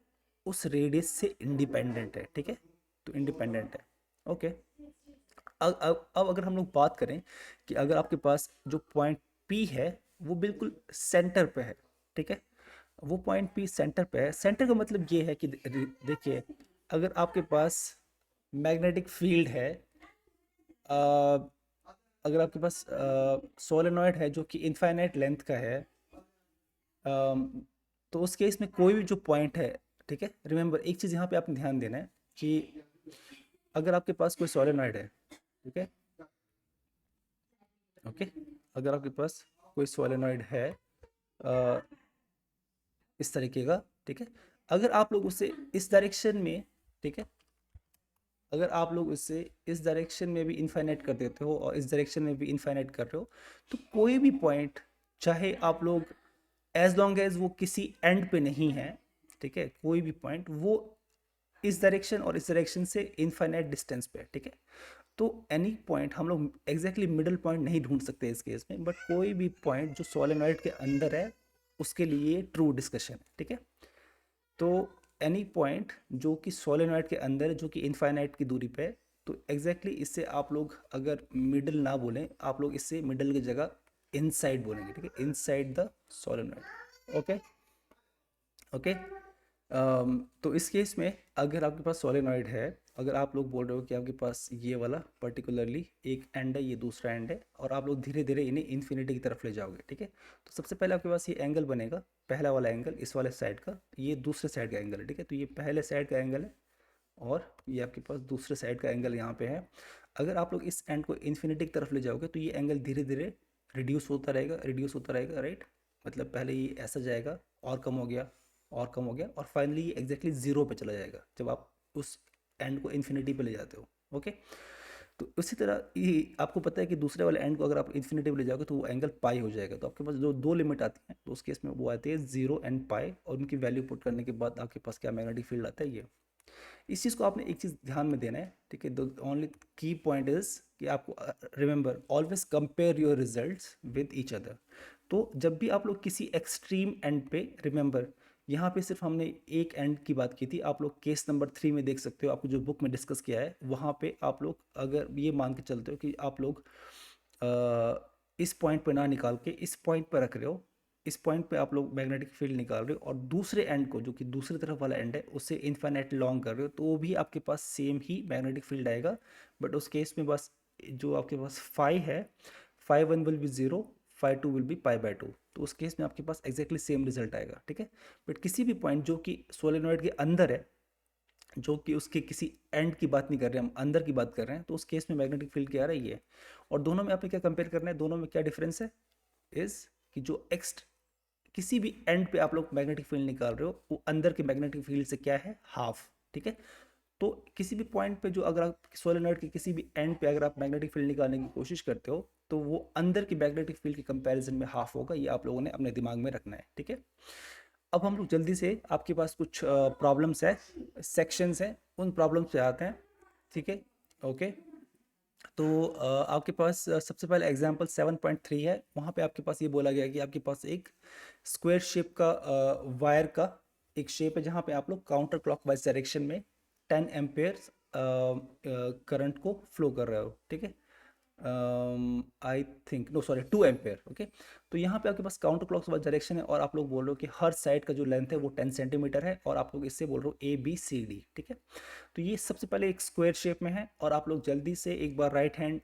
उस रेडियस से इंडिपेंडेंट है, ठीक है, तो इंडिपेंडेंट है। ओके। अब अगर हम लोग बात करें कि अगर आपके पास जो पॉइंट पी है वो बिल्कुल सेंटर पे है, ठीक है, वो पॉइंट पी सेंटर पे है। सेंटर का मतलब ये है कि देखिए, अगर आपके पास मैग्नेटिक फील्ड है, अ, अगर आपके पास सोलेनॉइड है जो कि इनफाइनाइट लेंथ का है, तो उस केस में कोई भी जो पॉइंट है, ठीक है, रिमेंबर एक चीज़ यहाँ पे आपने ध्यान देना है कि अगर आपके पास कोई सोलेनॉइड है, ठीक है, ओके, अगर आपके पास कोई सोलेनॉइड है अ, इस तरीके का, ठीक है, अगर आप लोग उसे इस डायरेक्शन में, ठीक है, अगर आप लोग इसे इस डायरेक्शन में भी इनफाइनाइट कर देते हो और इस डायरेक्शन में भी इनफाइनाइट कर रहे हो, तो कोई भी पॉइंट, चाहे आप लोग एज लॉन्ग एज वो किसी एंड पे नहीं है, ठीक है, कोई भी पॉइंट वो इस डायरेक्शन और इस डायरेक्शन से इनफाइनाइट डिस्टेंस पे है, ठीक है। तो एनी पॉइंट हम लोग एग्जैक्टली मिडल पॉइंट नहीं ढूंढ सकते इस केस में, बट कोई भी पॉइंट जो सोलेनॉइड के अंदर है उसके लिए ट्रू डिस्कशन है, ठीक है। तो एनी पॉइंट जो कि सोलेनॉइड के अंदर है, जो कि इनफाइनाइट की दूरी पे है, तो एग्जैक्टली इससे आप लोग अगर मिडल ना बोलें, आप लोग इससे मिडल की जगह इनसाइड बोलेंगे, ठीक है, inside the solenoid. Okay. Okay. तो इस केस में अगर आपके पास सोलेनॉइड है, अगर आप लोग बोल रहे हो कि आपके पास ये वाला पर्टिकुलरली एक एंड है, ये दूसरा एंड है, और आप लोग धीरे धीरे इन्हें इन्फिनिटी की तरफ ले जाओगे, ठीक है, तो सबसे पहले आपके पास ये एंगल बनेगा, पहला वाला एंगल इस वाले साइड का, ये दूसरे साइड का एंगल है, ठीक है, तो ये पहले साइड का एंगल है और ये आपके पास दूसरे साइड का एंगल यहाँ पे है। अगर आप लोग इस एंड को इन्फिनिटी की तरफ ले जाओगे तो ये एंगल धीरे धीरे रिड्यूस होता रहेगा, रिड्यूस होता रहेगा, राइट। मतलब पहले ये ऐसा जाएगा और कम हो गया और कम हो गया और फाइनली ये एग्जैक्टली जीरो पे चला जाएगा जब आप उस एंड को इन्फिनिटी पे ले जाते हो। ओके। तो उसी तरह ये आपको पता है कि दूसरे वाले एंड को अगर आप इन्फिनिटी पे ले जाओगे तो वो एंगल पाई हो जाएगा। तो आपके पास जो दो लिमिट आती हैं तो उस केस में वो आती है जीरो एंड पाई, और उनकी वैल्यू पुट करने के बाद आपके पास क्या मैग्नेटिक फील्ड आता है ये। इस चीज़ को आपने एक चीज़ ध्यान में देना है, ठीक है। द ओनली की पॉइंट इज कि आपको remember always compare your results with each other. तो जब भी आप लोग किसी एक्सट्रीम एंड पे, रिमेंबर यहाँ पे सिर्फ हमने एक एंड की बात की थी, आप लोग केस नंबर 3 में देख सकते हो, आपको जो बुक में डिस्कस किया है वहाँ पे आप लोग अगर ये मान के चलते हो कि आप लोग इस पॉइंट पे ना निकाल के इस पॉइंट पर रख रहे हो, इस पॉइंट पे आप लोग मैग्नेटिक फील्ड निकाल रहे हो और दूसरे एंड को जो कि दूसरी तरफ वाला एंड है उससे इनफाइनाइट लॉन्ग कर रहे हो, तो वो भी आपके पास सेम ही मैग्नेटिक फील्ड आएगा। बट उस केस में बस जो आपके पास फाई है, phi one will be zero, phi two will be pi by two, तो उस केस में आपके पास एग्जैक्टली सेम रिजल्ट आएगा, ठीक है। बट किसी भी पॉइंट जो कि सोलेनॉइड के अंदर है, जो कि उसके किसी एंड की बात नहीं कर रहे हैं, हम अंदर की बात कर रहे हैं, तो उस केस में मैग्नेटिक फील्ड क्या आ रही है। और दोनों में आपने क्या कंपेयर करना है, दोनों में क्या डिफरेंस है, इज कि जो एक्स्ट किसी भी एंड पे आप लोग मैग्नेटिक फील्ड निकाल रहे हो वो अंदर के मैग्नेटिक फील्ड से क्या है, हाफ, ठीक है। तो किसी भी पॉइंट पे जो अगर आप सोलेनॉइड के किसी भी एंड पे अगर आप मैग्नेटिक फील्ड निकालने की कोशिश करते हो तो वो अंदर की मैग्नेटिक फील्ड के कंपैरिजन में हाफ होगा, ये आप लोगों ने अपने दिमाग में रखना है, ठीक है। अब हम लोग जल्दी से, आपके पास कुछ प्रॉब्लम्स है, सेक्शंस हैं, उन प्रॉब्लम्स पे आते हैं, ठीक है। ओके। तो आपके पास सबसे पहले एग्जांपल 7.3 है, वहाँ पे आपके पास ये बोला गया कि आपके पास एक स्क्वायर शेप का वायर का एक शेप है जहाँ पे आप लोग काउंटर क्लॉकवाइज डायरेक्शन में 10 एम्पेयर करंट को फ्लो कर रहे हो, ठीक है। I think no sorry 2 ampere, okay. तो यहाँ पे आपके पास काउंटर क्लॉकवाइज डायरेक्शन है और आप लोग बोल रहे हो कि हर साइड का जो लेंथ है वो 10 सेंटीमीटर है और आप लोग इससे बोल रहे हो ए बी सी डी, ठीक है। तो ये सबसे पहले एक स्क्वायर शेप में है और आप लोग जल्दी से एक बार राइट हैंड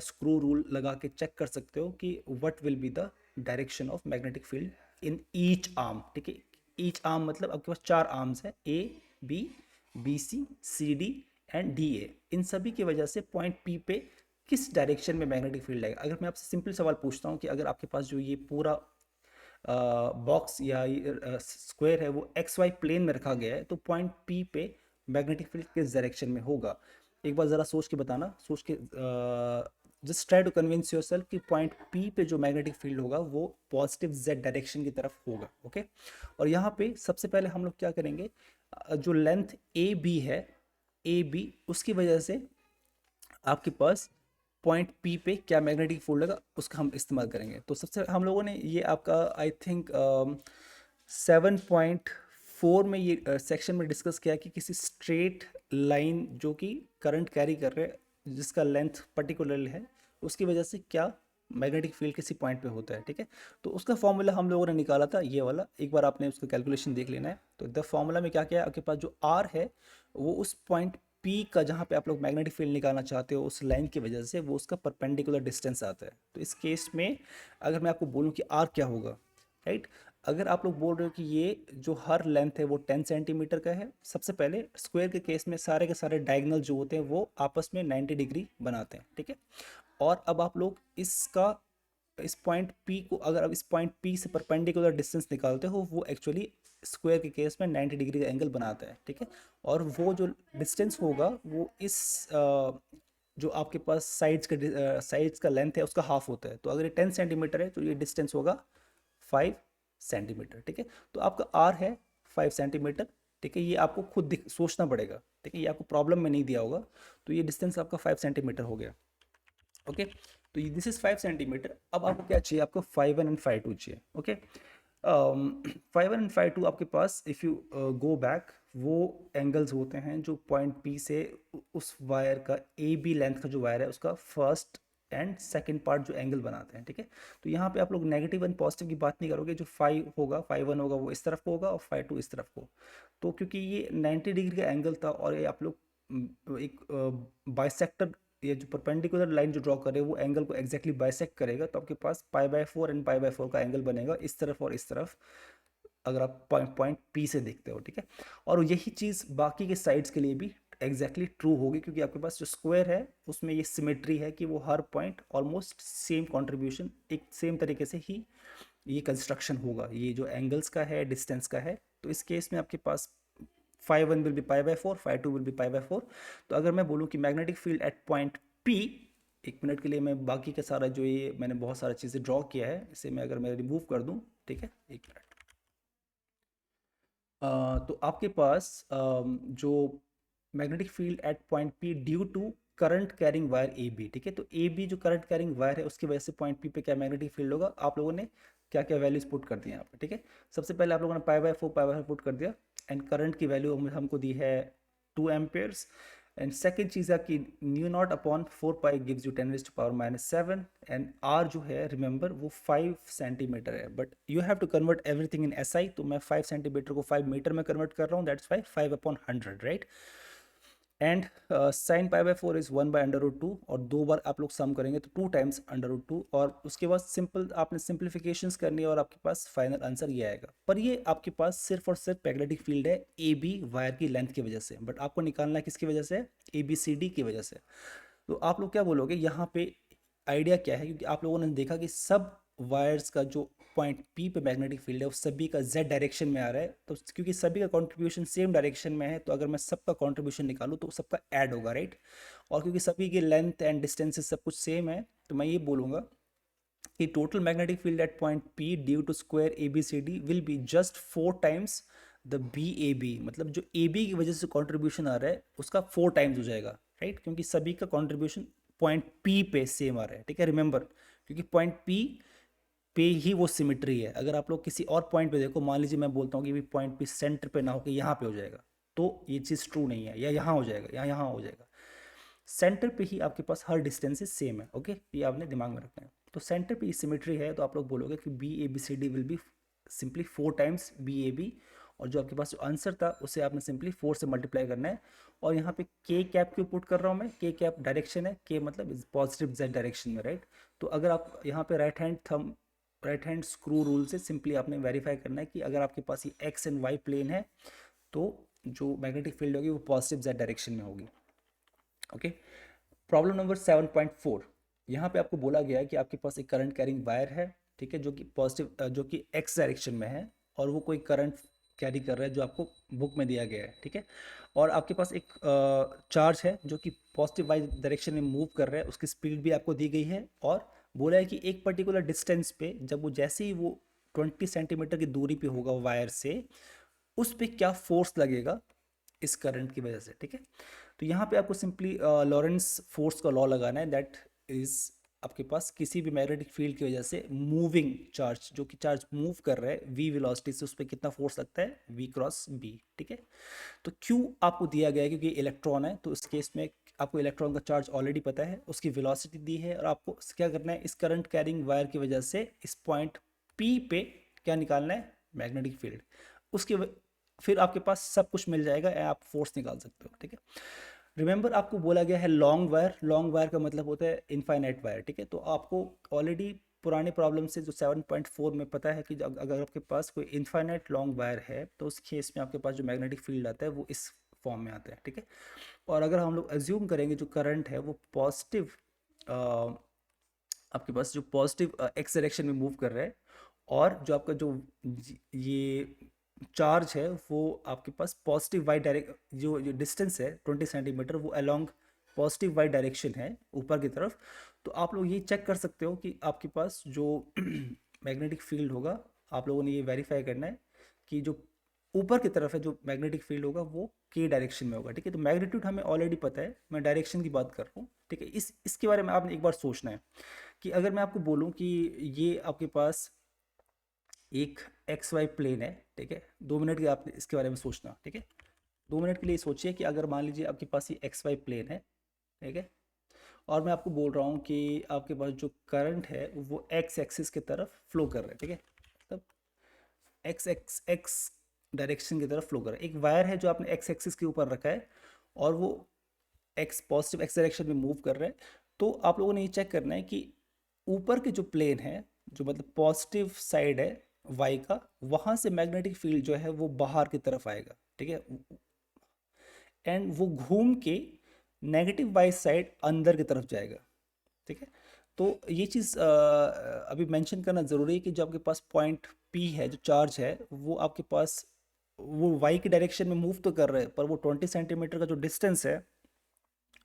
स्क्रू रूल लगा के चेक कर सकते हो कि what will be the direction of magnetic field in each arm, ठीक है। ईच आर्म मतलब आपके पास 4 आर्म्स है, A B, B C, C D and D A. इन सभी की वजह से पॉइंट पी पे किस डायरेक्शन में मैग्नेटिक फील्ड आएगा। अगर मैं आपसे सिंपल सवाल पूछता हूँ कि अगर आपके पास जो ये पूरा बॉक्स या स्क्वायर है वो एक्स वाई प्लेन में रखा गया है तो पॉइंट पी पे मैग्नेटिक फील्ड किस डायरेक्शन में होगा। एक बार ज़रा सोच के बताना, सोच के just try to convince yourself कि पॉइंट पी पे जो मैग्नेटिक फील्ड होगा वो पॉजिटिव जेड डायरेक्शन की तरफ होगा। ओके, और यहाँ पे सबसे पहले हम लोग क्या करेंगे, जो लेंथ ए बी है, ए बी, उसकी वजह से आपके पास पॉइंट पी पे क्या मैग्नेटिक फील्ड होगा उसका हम इस्तेमाल करेंगे। तो सबसे हम लोगों ने ये आपका आई थिंक 7.4 में ये सेक्शन में डिस्कस किया कि किसी स्ट्रेट लाइन जो कि करंट कैरी कर रहे हैं जिसका लेंथ पर्टिकुलरली है, उसकी वजह से क्या मैग्नेटिक फील्ड किसी पॉइंट पे होता है। ठीक है, तो उसका फॉर्मूला हम लोगों ने निकाला था ये वाला, एक बार आपने उसका कैलकुलेशन देख लेना है। तो द फॉर्मूला में क्या क्या है, आपके पास जो आर है वो उस पॉइंट पी का जहाँ पे आप लोग मैग्नेटिक फील्ड निकालना चाहते हो उस लाइन की वजह से वो उसका परपेंडिकुलर डिस्टेंस आता है। तो इस केस में अगर मैं आपको बोलूँ कि आर क्या होगा, राइट, अगर आप लोग बोल रहे हो कि ये जो हर लेंथ है वो 10 सेंटीमीटर का है, सबसे पहले स्क्वायर के केस में सारे के सारे डायगोनल जो होते हैं वो आपस में 90 डिग्री बनाते हैं। ठीक है, और अब आप लोग इसका इस पॉइंट पी को, अगर आप इस पॉइंट पी से परपेंडिकुलर डिस्टेंस निकालते हो वो एक्चुअली स्क्वायर के केस में 90 डिग्री का एंगल बनाता है। ठीक है, और वो जो डिस्टेंस होगा वो इस जो आपके पास साइड्स का लेंथ है उसका हाफ होता है। तो अगर ये 10 सेंटीमीटर है तो ये डिस्टेंस होगा 5 सेंटीमीटर। ठीक है, तो आपका आर है 5 सेंटीमीटर। ठीक है, ये आपको खुद सोचना पड़ेगा। ठीक है, ये आपको प्रॉब्लम में नहीं दिया होगा। तो ये डिस्टेंस आपका 5 सेंटीमीटर हो गया। ओके, तो दिस इज 5 सेंटीमीटर। अब आपको क्या चाहिए, आपको 5 एंड 5 टू चाहिए। ओके, 5 एंड 5 टू आपके पास इफ़ यू गो बैक वो एंगल्स होते हैं जो पॉइंट पी से उस वायर का ए बी लेंथ का जो वायर है उसका फर्स्ट एंड सेकंड पार्ट जो एंगल बनाते हैं। ठीक है, तो यहाँ पे आप लोग नेगेटिव एंड पॉजिटिव की बात नहीं करोगे, जो 5 होगा 5 1 होगा वो इस तरफ को होगा और 5 2 इस तरफ को। तो क्योंकि ये 90 डिग्री का एंगल था और ये आप लोग एक बाइसेक्टर, ये जो परपेंडिकुलर लाइन जो ड्रॉ करे वो एंगल को एग्जैक्टली बाइसेक्ट करेगा, तो आपके पास π/4 एंड π/4 का एंगल बनेगा इस तरफ और इस तरफ, अगर आप पॉइंट पी से देखते हो। ठीक है, और यही चीज़ बाकी के साइड्स के लिए भी एग्जैक्टली ट्रू होगी, क्योंकि आपके पास जो स्क्वायर है उसमें ये सिमेट्री है कि वो हर पॉइंट ऑलमोस्ट सेम कंट्रीब्यूशन, एक सेम तरीके से ही ये कंस्ट्रक्शन होगा, ये जो एंगल्स का है डिस्टेंस का है। तो इस केस में आपके पास 5 1 विल बी π/4, 5 2 विल बी π/4। तो अगर मैं बोलूँ कि magnetic field at point P, एक मिनट के लिए मैं बाकी का सारा जो ये मैंने बहुत सारा चीज़ें ड्रॉ किया है इसे मैं अगर मैं रिमूव कर दूँ, ठीक है, एक मिनट। तो आपके पास जो magnetic field at point P due to current carrying wire A B, ठीक है, तो ए बी जो करंट कैरिंग वायर है उसकी वजह से पॉइंट पी पे क्या मैग्नेटिक फील्ड होगा, आप लोगों ने क्या क्या वैल्यूज पुट कर दी यहाँ पे। ठीक है, सबसे पहले आप लोगों ने π/4 पुट कर दिया, एंड करंट की वैल्यू हमको दी है 2 एम्पेयर्स। एंड सेकेंड चीज़ है कि mu naught upon 4 pi gives you 10⁻⁻⁷ and R जो है रिमेंबर वो 5 सेंटीमीटर है, but you have to convert everything in SI, तो मैं 5 सेंटीमीटर को 5 मीटर में कन्वर्ट कर रहा हूँ, that's 5/100, right. And sine π/4 is 1/√2, और 2 बार आप लोग सम करेंगे तो 2 टाइम्स √2, और उसके बाद सिंपल आपने सिंप्लीफिकेशंस करनी है और आपके पास फाइनल आंसर ये आएगा। पर ये आपके पास सिर्फ और सिर्फ मैग्नेटिक फील्ड है ए बी वायर की लेंथ की वजह से, बट आपको निकालना है किसकी वजह से, ए बी सी डी की वजह से। तो आप लोग क्या बोलोगे यहाँ पे, आइडिया क्या है, क्योंकि आप लोगों ने देखा कि सब वायर्स का जो पॉइंट पी पे मैग्नेटिक फील्ड है वो सभी का जेड डायरेक्शन में आ रहा है, तो क्योंकि सभी का कंट्रीब्यूशन सेम डायरेक्शन में है तो अगर मैं सबका कंट्रीब्यूशन निकालूँ तो सबका ऐड होगा, राइट। और क्योंकि सभी की लेंथ एंड डिस्टेंसेस सब कुछ सेम है, तो मैं ये बोलूँगा कि total magnetic field at point P due to square A B C D will be just 4 times the B A B, मतलब जो ए बी की वजह से कंट्रीब्यूशन आ रहा है उसका 4 टाइम्स हो जाएगा, राइट, क्योंकि सभी का कंट्रीब्यूशन पॉइंट पी पे सेम आ रहा है। ठीक है, रिमेंबर, क्योंकि पॉइंट पी पे ही वो सिमेट्री है। अगर आप लोग किसी और पॉइंट पे देखो, मान लीजिए मैं बोलता हूँ कि भी पॉइंट पे सेंटर पे ना होकर यहाँ पे हो जाएगा, तो ये चीज़ ट्रू नहीं है, या यहाँ हो जाएगा या यहाँ हो जाएगा। सेंटर पे ही आपके पास हर डिस्टेंसेस सेम है। ओके, ये आपने दिमाग में रखना है। तो सेंटर पे सिमेट्री है तो आप लोग बोलोगे कि B A B C D will be simply 4 times B A B, और जो आपके पास जो आंसर था उसे आपने सिंपली 4 से मल्टीप्लाई करना है। और यहाँ पे के कैप क्यों पुट कर रहा हूँ मैं, के कैप डायरेक्शन है, के मतलब पॉजिटिव जेड डायरेक्शन में, राइट। तो अगर आप यहाँ पे राइट हैंड स्क्रू रूल से सिंपली आपने वेरीफाई करना है कि अगर आपके पास ये एक्स एंड वाई प्लेन है तो जो मैग्नेटिक फील्ड होगी वो पॉजिटिव जेड डायरेक्शन में होगी। ओके, प्रॉब्लम नंबर 7.4, यहाँ पे आपको बोला गया है कि आपके पास एक करंट कैरिंग वायर है, ठीक है, जो कि पॉजिटिव जो कि एक्स डायरेक्शन में है, और वो कोई करंट कैरी कर रहा है जो आपको बुक में दिया गया है, ठीक है। और आपके पास एक चार्ज है जो कि पॉजिटिव वाई डायरेक्शन में मूव कर रहा है, उसकी स्पीड भी आपको दी गई है, और बोला है कि एक पर्टिकुलर डिस्टेंस पे जब वो जैसे ही वो 20 सेंटीमीटर की दूरी पे होगा वायर से, उस पे क्या फोर्स लगेगा इस करंट की वजह से, ठीक है। तो यहाँ पे आपको सिंपली लॉरेंस फोर्स का लॉ लगाना है, दैट इज आपके पास किसी भी मैग्नेटिक फील्ड की वजह से मूविंग चार्ज, जो कि चार्ज मूव कर रहा है वी वेलोसिटी से, उस पर कितना फोर्स लगता है, वी क्रॉस बी, ठीक है। तो क्यू आपको दिया गया है क्योंकि इलेक्ट्रॉन है, तो इस केस में आपको इलेक्ट्रॉन का चार्ज ऑलरेडी पता है, उसकी वेलोसिटी दी है, और आपको क्या करना है, इस करंट कैरिंग वायर की वजह से इस पॉइंट पी पे क्या निकालना है, मैग्नेटिक फील्ड। उसके फिर आपके पास सब कुछ मिल जाएगा, आप फोर्स निकाल सकते हो, ठीक है। रिमेंबर आपको बोला गया है लॉन्ग वायर, लॉन्ग वायर का मतलब होता है इनफाइनाइट वायर, ठीक है। तो आपको ऑलरेडी पुराने प्रॉब्लम से जो 7.4 में पता है कि अगर आपके पास कोई इनफाइनाइट लॉन्ग वायर है तो उस केस में आपके पास जो मैग्नेटिक फील्ड आता है वो इस फॉर्म में आता है, ठीक है। और अगर हम लोग एज्यूम करेंगे जो करंट है वो पॉजिटिव, आपके पास जो पॉजिटिव एक्स डायरेक्शन में मूव कर रहा है, और जो आपका जो ये चार्ज है वो आपके पास पॉजिटिव वाई डायरेक्ट, जो डिस्टेंस है 20 सेंटीमीटर, वो अलोंग पॉजिटिव वाई डायरेक्शन है ऊपर की तरफ। तो आप लोग ये चेक कर सकते हो कि आपके पास जो मैग्नेटिक फील्ड होगा, आप लोगों ने ये वेरीफाई करना है कि जो ऊपर की तरफ है जो मैग्नेटिक फील्ड होगा वो के डायरेक्शन में होगा, ठीक है। तो मैग्नीट्यूड हमें ऑलरेडी पता है, मैं डायरेक्शन की बात कर रहा हूँ, ठीक है। इसके बारे में आपने एक बार सोचना है कि अगर मैं आपको बोलूं कि ये आपके पास एक एक्स वाई प्लेन है, ठीक है, 2 मिनट के आप इसके बारे में सोचना, ठीक है। 2 मिनट के लिए सोचिए कि अगर मान लीजिए आपके पास ये एक्स वाई प्लेन है, ठीक है, और मैं आपको बोल रहा हूँ कि आपके पास जो करंट है वो एक्स एक्सिस की तरफ फ्लो कर रहा है, ठीक है। तब एक्स एक्स एक्स डायरेक्शन की तरफ फ्लो कर रहा है, एक वायर है जो आपने एक्स एक्सिस के ऊपर रखा है, और वो एक्स पॉजिटिव एक्स डायरेक्शन में मूव कर रहा है। तो आप लोगों ने ये चेक करना है कि ऊपर के जो प्लेन है, जो मतलब पॉजिटिव साइड है वाई का, वहां से मैग्नेटिक फील्ड जो है वो बाहर की तरफ आएगा, ठीक है, एंड वो घूम के नेगेटिव वाई साइड अंदर की तरफ जाएगा, ठीक है। तो ये चीज़ अभी मेंशन करना ज़रूरी है कि जो आपके पास पॉइंट पी है, जो चार्ज है वो आपके पास वो वाई की डायरेक्शन में मूव तो कर रहे हैं, पर वो 20 सेंटीमीटर का जो डिस्टेंस है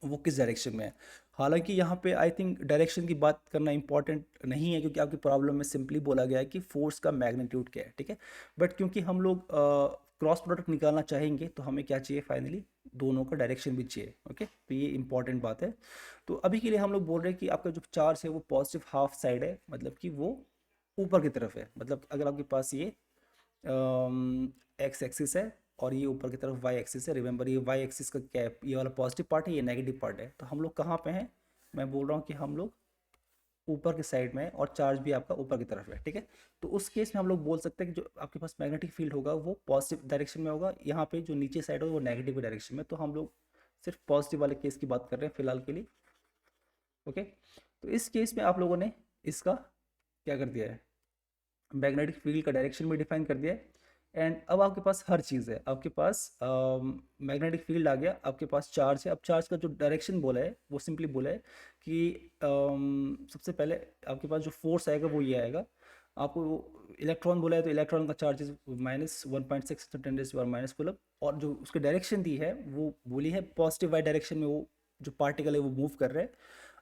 वो किस डायरेक्शन में है। हालांकि यहाँ पे आई थिंक डायरेक्शन की बात करना इंपॉर्टेंट नहीं है, क्योंकि आपकी प्रॉब्लम में सिंपली बोला गया है कि फोर्स का मैग्नीट्यूड क्या है, ठीक है। बट क्योंकि हम लोग क्रॉस प्रोडक्ट निकालना चाहेंगे तो हमें क्या चाहिए, फाइनली दोनों का डायरेक्शन भी चाहिए, ओके। तो ये इंपॉर्टेंट बात है। तो अभी के लिए हम लोग बोल रहे हैं कि आपका जो चार्ज है वो पॉजिटिव हाफ साइड है, मतलब कि वो ऊपर की तरफ है। मतलब अगर आपके पास ये एक्स एक्सिस है और ये ऊपर की तरफ वाई एक्सिस है, रिमेंबर ये वाई एक्सिस का क्या है, ये वाला पॉजिटिव पार्ट है, ये नेगेटिव पार्ट है। तो हम लोग कहाँ पे हैं, मैं बोल रहा हूँ कि हम लोग ऊपर के साइड में है, और चार्ज भी आपका ऊपर की तरफ है, ठीक है। तो उस केस में हम लोग बोल सकते हैं कि जो आपके पास मैग्नेटिक फील्ड होगा वो पॉजिटिव डायरेक्शन में होगा, यहाँ पे जो नीचे साइड होगा वो नेगेटिव डायरेक्शन में। तो हम लोग सिर्फ पॉजिटिव वाले केस की बात कर रहे हैं फिलहाल के लिए, ओके। तो इस केस में आप लोगों ने इसका क्या कर दिया है, मैग्नेटिक फील्ड का डायरेक्शन भी डिफाइन कर दिया है, एंड अब आपके पास हर चीज़ है, आपके पास मैग्नेटिक फील्ड आ गया, आपके पास चार्ज है। अब चार्ज का जो डायरेक्शन बोला है वो सिंपली बोला है कि सबसे पहले आपके पास जो फोर्स आएगा वो ये आएगा। आपको इलेक्ट्रॉन बोला है तो इलेक्ट्रॉन का चार्ज -1.6 × 10⁻⁻⁻, कूलम, और जो उसकी डायरेक्शन दी है वो बोली है पॉजिटिव वाई डायरेक्शन में वो जो पार्टिकल है वो मूव कर रहे हैं।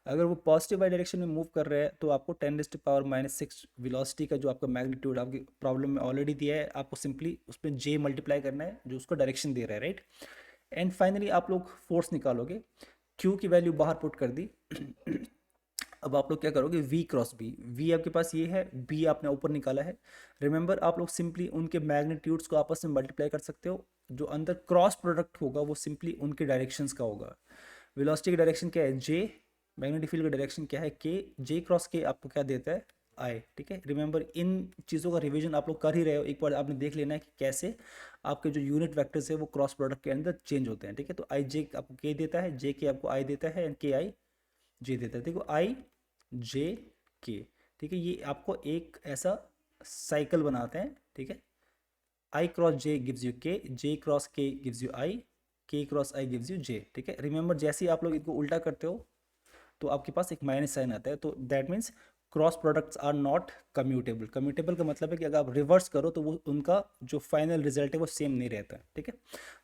अगर वो पॉजिटिव वाई डायरेक्शन में मूव कर रहे हैं तो आपको 10⁻⁻⁶ वेलोसिटी का जो आपका मैग्नीट्यूड आपकी प्रॉब्लम में ऑलरेडी दिया है, आपको सिंपली उस पर जे मल्टीप्लाई करना है जो उसको डायरेक्शन दे रहा है, राइट। एंड फाइनली आप लोग फोर्स निकालोगे, क्यू की वैल्यू बाहर पुट कर दी। अब आप लोग क्या करोगे, वी क्रॉस बी, वी आपके पास ये है, बी आपने ऊपर निकाला है। रिमेंबर आप लोग सिंपली उनके मैग्नीट्यूड्स को आपस में मल्टीप्लाई कर सकते हो, जो अंदर क्रॉस प्रोडक्ट होगा वो सिंपली उनके डायरेक्शंस का होगा। वेलोसिटी की डायरेक्शन क्या है, जे, मैग्नेटिक फील्ड का डायरेक्शन क्या है, के, जे क्रॉस के आपको क्या देता है, आई, ठीक है। रिमेंबर इन चीज़ों का रिवीजन आप लोग कर ही रहे हो, एक बार आपने देख लेना है कि कैसे आपके जो यूनिट वेक्टर्स है वो क्रॉस प्रोडक्ट के अंदर चेंज होते हैं, ठीक है। तो आई जे आपको के देता है, जे के आपको आई देता है, एंड के आई जे देता है। देखो आई जे के, ठीक है, ये आपको एक ऐसा साइकिल बनाते हैं, ठीक है। आई क्रॉस जे गिव्स यू के, जे क्रॉस के गिव्स यू आई, के क्रॉस आई गिव्स यू जे, ठीक है। रिमेंबर जैसे ही आप लोग इनको उल्टा करते हो तो आपके पास एक माइनस साइन आता है, तो that means cross products are not commutable. Commutable का मतलब है कि अगर आप रिवर्स करो तो वो उनका जो फाइनल रिजल्ट है वो सेम नहीं रहता है, ठीक है।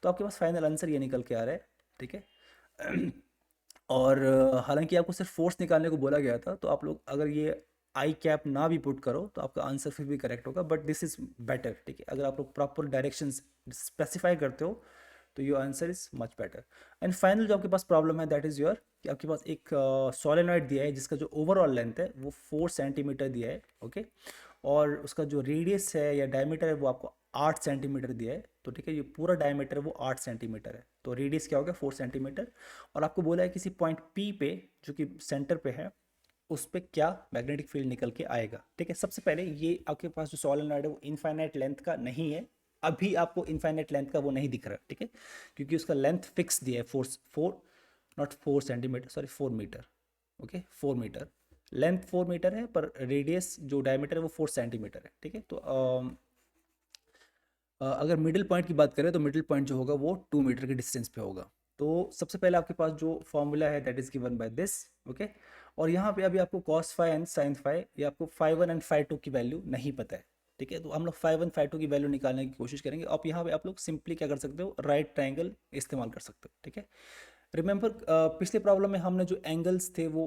तो आपके पास फाइनल आंसर ये निकल के आ रहा है, ठीक है। और हालांकि आपको सिर्फ फोर्स निकालने को बोला गया था, तो आप लोग अगर ये आई कैप ना भी पुट करो तो आपका आंसर फिर भी करेक्ट होगा, बट दिस इज़ बेटर, ठीक है। अगर आप लोग प्रॉपर डायरेक्शंस स्पेसिफाई करते हो तो your answer is much better. And final जो आपके पास प्रॉब्लम है दैट इज़ योर कि आपके पास एक सोलेनॉइड दिया है जिसका जो ओवरऑल लेंथ है वो 4 सेंटीमीटर दिया है, ओके। और उसका जो रेडियस है या डायमीटर है वो आपको 8 सेंटीमीटर दिया है, तो ठीक है, ये पूरा डायमीटर वो 8 सेंटीमीटर है, तो रेडियस क्या हो गया 4 सेंटीमीटर। और आपको बोला है किसी पॉइंट पी पे जो कि सेंटर पे है उस पर क्या मैग्नेटिक फील्ड निकल के आएगा, ठीक है। सबसे पहले ये आपके पास जो सोलेनॉइड है वो इनफाइनाइट लेंथ का नहीं है, अभी आपको इनफाइनाइट लेंथ का वो नहीं दिख रहा, ठीक है, क्योंकि उसका लेंथ फिक्स दिया है 4 not 4 centimetre, sorry 4 metre, okay 4 metre. Length 4 metre है पर रेडियस जो डायमीटर है वो 4 सेंटीमीटर है, ठीक है। तो अगर मिडिल पॉइंट की बात करें तो मिडिल पॉइंट जो होगा वो 2 मीटर के डिस्टेंस पे होगा। तो सबसे पहले आपके पास जो फॉर्मूला है that is given by this, okay. और यहाँ पे अभी आपको cos phi and sin phi, ये आपको phi one and phi two की वैल्यू नहीं पता है, ठीक है। तो हम लोग फाई वन फाई टू की वैल्यू निकालने की कोशिश करेंगे। अब यहाँ पे आप लोग सिंपली क्या कर सकते हो, राइट ट्राइंगल इस्तेमाल कर सकते हो, ठीक है। रिमेंबर पिछले प्रॉब्लम में हमने जो एंगल्स थे वो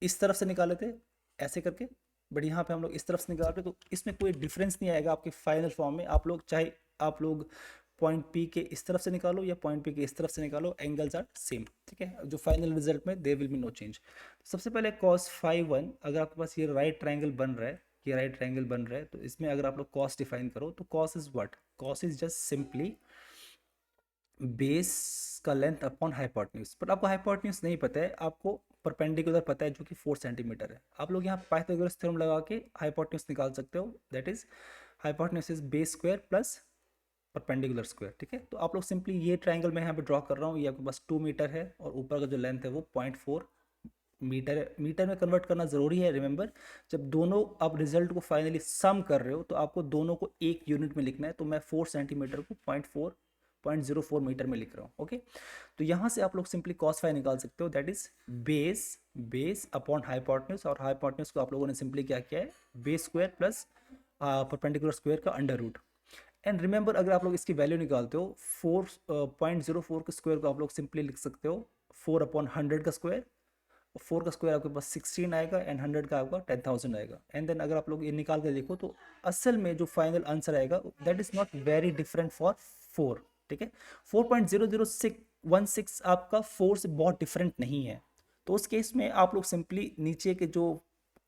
इस तरफ से निकाले थे ऐसे करके, बट यहाँ पे हम लोग इस तरफ से निकाल रहे हैं, तो इसमें कोई डिफरेंस नहीं आएगा आपके फाइनल फॉर्म में। आप लोग चाहे आप लोग पॉइंट पी के इस तरफ से निकालो या पॉइंट पी के इस तरफ से निकालो, एंगल्स आर सेम, ठीक है। जो फाइनल रिजल्ट में there will be no change. सबसे पहले cos फाई वन, अगर आपके पास ये राइट ट्राइंगल बन रहा है, ये राइट ट्राइंगल बन रहा है, तो इसमें अगर आप लोग cos डिफाइन करो तो cos is what, cos is just simply base का लेंथ अपॉन हाइपोटेन्यूज। बट आपको हाइपोटेन्यूज नहीं पता है, आपको परपेंडिकुलर पता है जो कि 4 सेंटीमीटर है। आप लोग यहाँ पाइथागोरस थ्योरम लगा के हाइपोटेन्यूज निकाल सकते हो, that is hypotenuse is base square plus perpendicular square, ठीक है। तो आप लोग सिंपली ये ट्राइंगल मैं यहाँ पे ड्रॉ कर रहा हूँ, ये आपके पास 2 मीटर है और ऊपर का जो लेंथ है वो 0.4 मीटर है। मीटर में कन्वर्ट करना जरूरी है, रिमेंबर। जब दोनों आप रिजल्ट को फाइनली सम कर रहे हो तो आपको दोनों को एक यूनिट में लिखना है, तो मैं 4 सेंटीमीटर को 0.04 मीटर में लिख रहा हूँ, ओके। तो यहाँ से आप लोग सिंपली cos फाई निकाल सकते हो, that is base base upon hypotenuse, और हाइपोटेन्यूज को आप लोगों ने सिंपली क्या किया है, base square plus perpendicular square का अंडर रूट। एंड रिमेंबर अगर आप लोग इसकी वैल्यू निकालते हो 4.04 के स्क्वायर को आप लोग सिंपली लिख सकते हो 4/100 का स्क्वायर। 4 का स्क्वायर आपके पास 16 आएगा एंड 100 का आपका 10,000 आएगा। एंड देन अगर आप लोग ये निकाल के देखो तो असल में जो फाइनल आंसर आएगा that is not very different for 4, ठीक है। 4.0016 आपका 4 से बहुत डिफरेंट नहीं है। तो उस केस में आप लोग सिंपली नीचे के जो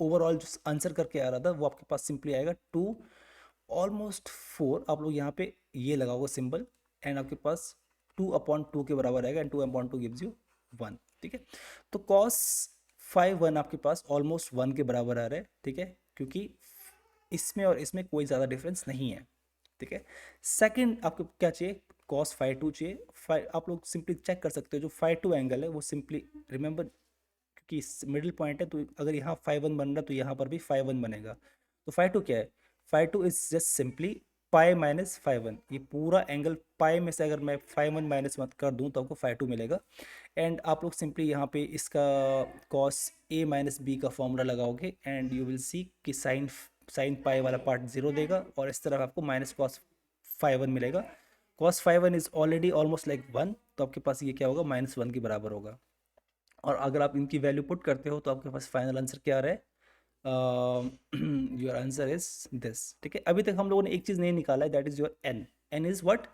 ओवरऑल जो आंसर करके आ रहा था वो आपके पास सिंपली आएगा 2 ऑलमोस्ट 4। आप लोग यहाँ पे ये लगाओगे सिंबल एंड आपके पास 2/2 के बराबर आएगा एंड 2/2 गिव्स यू 1, ठीक है। तो cos फाई वन आपके पास ऑलमोस्ट 1 के बराबर आ रहा है, ठीक है, क्योंकि इसमें और इसमें कोई ज़्यादा डिफरेंस नहीं है, ठीक है। सेकंड आपको क्या चाहिए, cos फाई टू चाहिए। आप लोग सिंपली चेक कर सकते हो जो फाई टू एंगल है वो सिंपली रिमेंबर, क्योंकि मिडिल पॉइंट है तो अगर यहाँ फाई वन बन रहा है तो यहाँ पर भी फाई वन बनेगा। तो फाई टू क्या है, phi two is just simply pi minus phi one. ये पूरा एंगल पाई में से अगर मैं फाई वन माइनस मत कर दूँ तो आपको फाई टू मिलेगा। एंड आप लोग सिंपली यहाँ पे इसका कॉस ए माइनस बी का फॉर्मूला लगाओगे एंड यू विल सी कि साइन साइन पाई वाला पार्ट जीरो देगा और इस तरफ आपको माइनस कॉस फाई वन मिलेगा। Cos phi one is already almost like 1, तो आपके पास ये क्या होगा, -1 के बराबर होगा। और अगर आप इनकी वैल्यू पुट करते हो तो आपके पास फाइनल आंसर क्या आ रहा है, योर आंसर इज दिस, ठीक है। अभी तक हम लोगों ने एक चीज़ नहीं निकाला है, that is your N. N is what,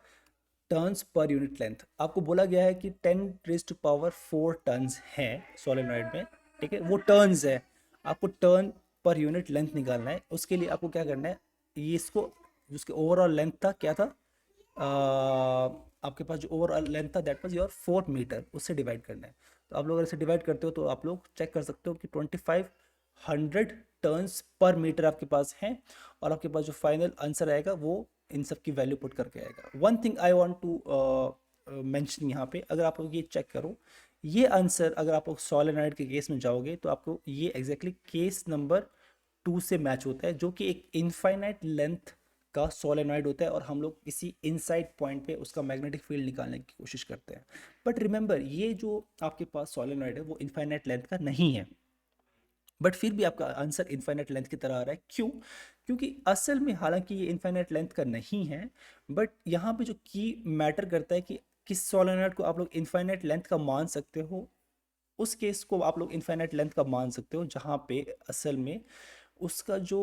turns पर यूनिट लेंथ। आपको बोला गया है कि 10⁴ टर्न्स हैं सोलेनॉइड में, ठीक है, वो टर्न्स है। आपको टर्न पर यूनिट लेंथ निकालना है, उसके लिए आपको क्या करना है, ये इसको उसके ओवरऑल लेंथ था क्या था, आपके पास जो ओवरऑल लेंथ था दैट वाज योर 4 मीटर, उससे डिवाइड करना है। तो आप लोग अगर इसे डिवाइड करते हो तो आप लोग चेक कर सकते हो कि 2500 टर्न्स पर मीटर आपके पास हैं, और आपके पास जो फाइनल आंसर आएगा वो इन सब की वैल्यू पुट करके आएगा। One thing I want to mention यहाँ पे, अगर आप लोग ये चेक करो, ये आंसर अगर आप लोग सोलेनॉइड के केस में जाओगे तो आपको ये एग्जैक्टली केस नंबर 2 से मैच होता है, जो कि एक इनफाइनाइट लेंथ का सोलेनॉइड होता है और हम लोग इसी इनसाइड पॉइंट पे उसका मैग्नेटिक फील्ड निकालने की कोशिश करते हैं। बट रिमेंबर ये जो आपके पास सोलेनॉइड है वो इनफाइनाइट लेंथ का नहीं है, बट फिर भी आपका आंसर इनफाइनाइट लेंथ की तरह आ रहा है। क्यों? क्योंकि असल में हालांकि ये इनफाइनाइट लेंथ का नहीं है, बट यहाँ पे जो की मैटर करता है कि किस सोलेनॉइड को आप लोग इनफाइनाइट लेंथ का मान सकते हो, उस केस को आप लोग इनफाइनाइट लेंथ का मान सकते हो जहाँ पे असल में उसका जो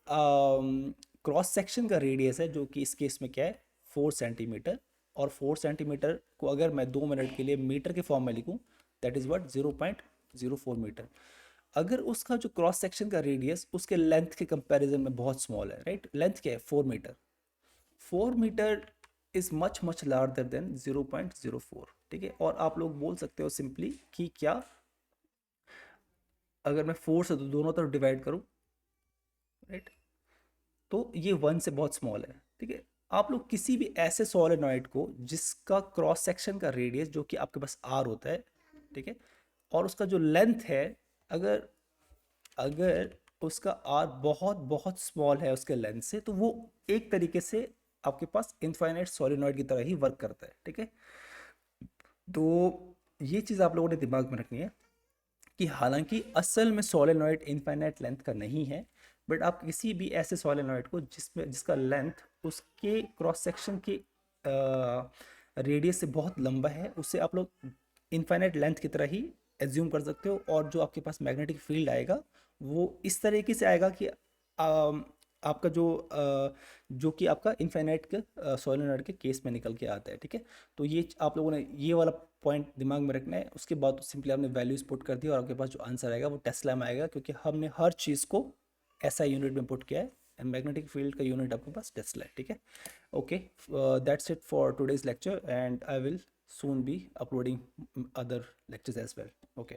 क्रॉस सेक्शन का रेडियस है, जो कि इस केस में क्या है 4 सेंटीमीटर, और 4 सेंटीमीटर को अगर मैं 2 मिनट के लिए मीटर के फॉर्म में लिखूं, दैट इज व्हाट 0.04 मीटर। अगर उसका जो क्रॉस सेक्शन का रेडियस उसके लेंथ के कंपैरिजन में बहुत स्मॉल है, राइट, लेंथ क्या है 4 metre, 4 metre is much much larger than 0.04, ठीक है। और आप लोग बोल सकते हो सिंपली कि क्या, अगर मैं 4 से दोनों तरफ डिवाइड करूं, राइट, तो ये 1 से बहुत स्मॉल है, ठीक है। आप लोग किसी भी ऐसे सोलेनॉइड को जिसका क्रॉस सेक्शन का रेडियस जो कि आपके पास आर होता है, ठीक है, और उसका जो लेंथ है, अगर अगर उसका आर बहुत बहुत स्मॉल है उसके लेंथ से, तो वो एक तरीके से आपके पास इनफाइनाइट सोलेनॉइड की तरह ही वर्क करता है, ठीक है। तो ये चीज़ आप लोगों ने दिमाग में रखनी है कि हालांकि असल में सोलेनॉइड इनफाइनाइट लेंथ का नहीं है, बट आप किसी भी ऐसे सोलेनॉइड को जिसका लेंथ उसके क्रॉस सेक्शन के रेडियस से बहुत लंबा है, उससे आप लोग इनफाइनाइट लेंथ की तरह ही एज्यूम कर सकते हो। और जो आपके पास मैग्नेटिक फील्ड आएगा वो इस तरीके से आएगा कि आपका जो कि आपका इनफाइनाइट के सोलेनॉइड के केस में निकल के आता है, ठीक है। तो ये आप लोगों ने ये वाला पॉइंट दिमाग में रखना है। उसके बाद तो सिंपली आपने वैल्यूज पुट कर दी और आपके पास जो आंसर आएगा वो टेस्ला में आएगा, क्योंकि हमने हर चीज़ को ऐसा यूनिट में पुट किया है, एंड मैग्नेटिक फील्ड का यूनिट आपके पास टेस्ला है, ठीक है। Okay, that's it for today's lecture, and I will soon be uploading other lectures as well. Okay.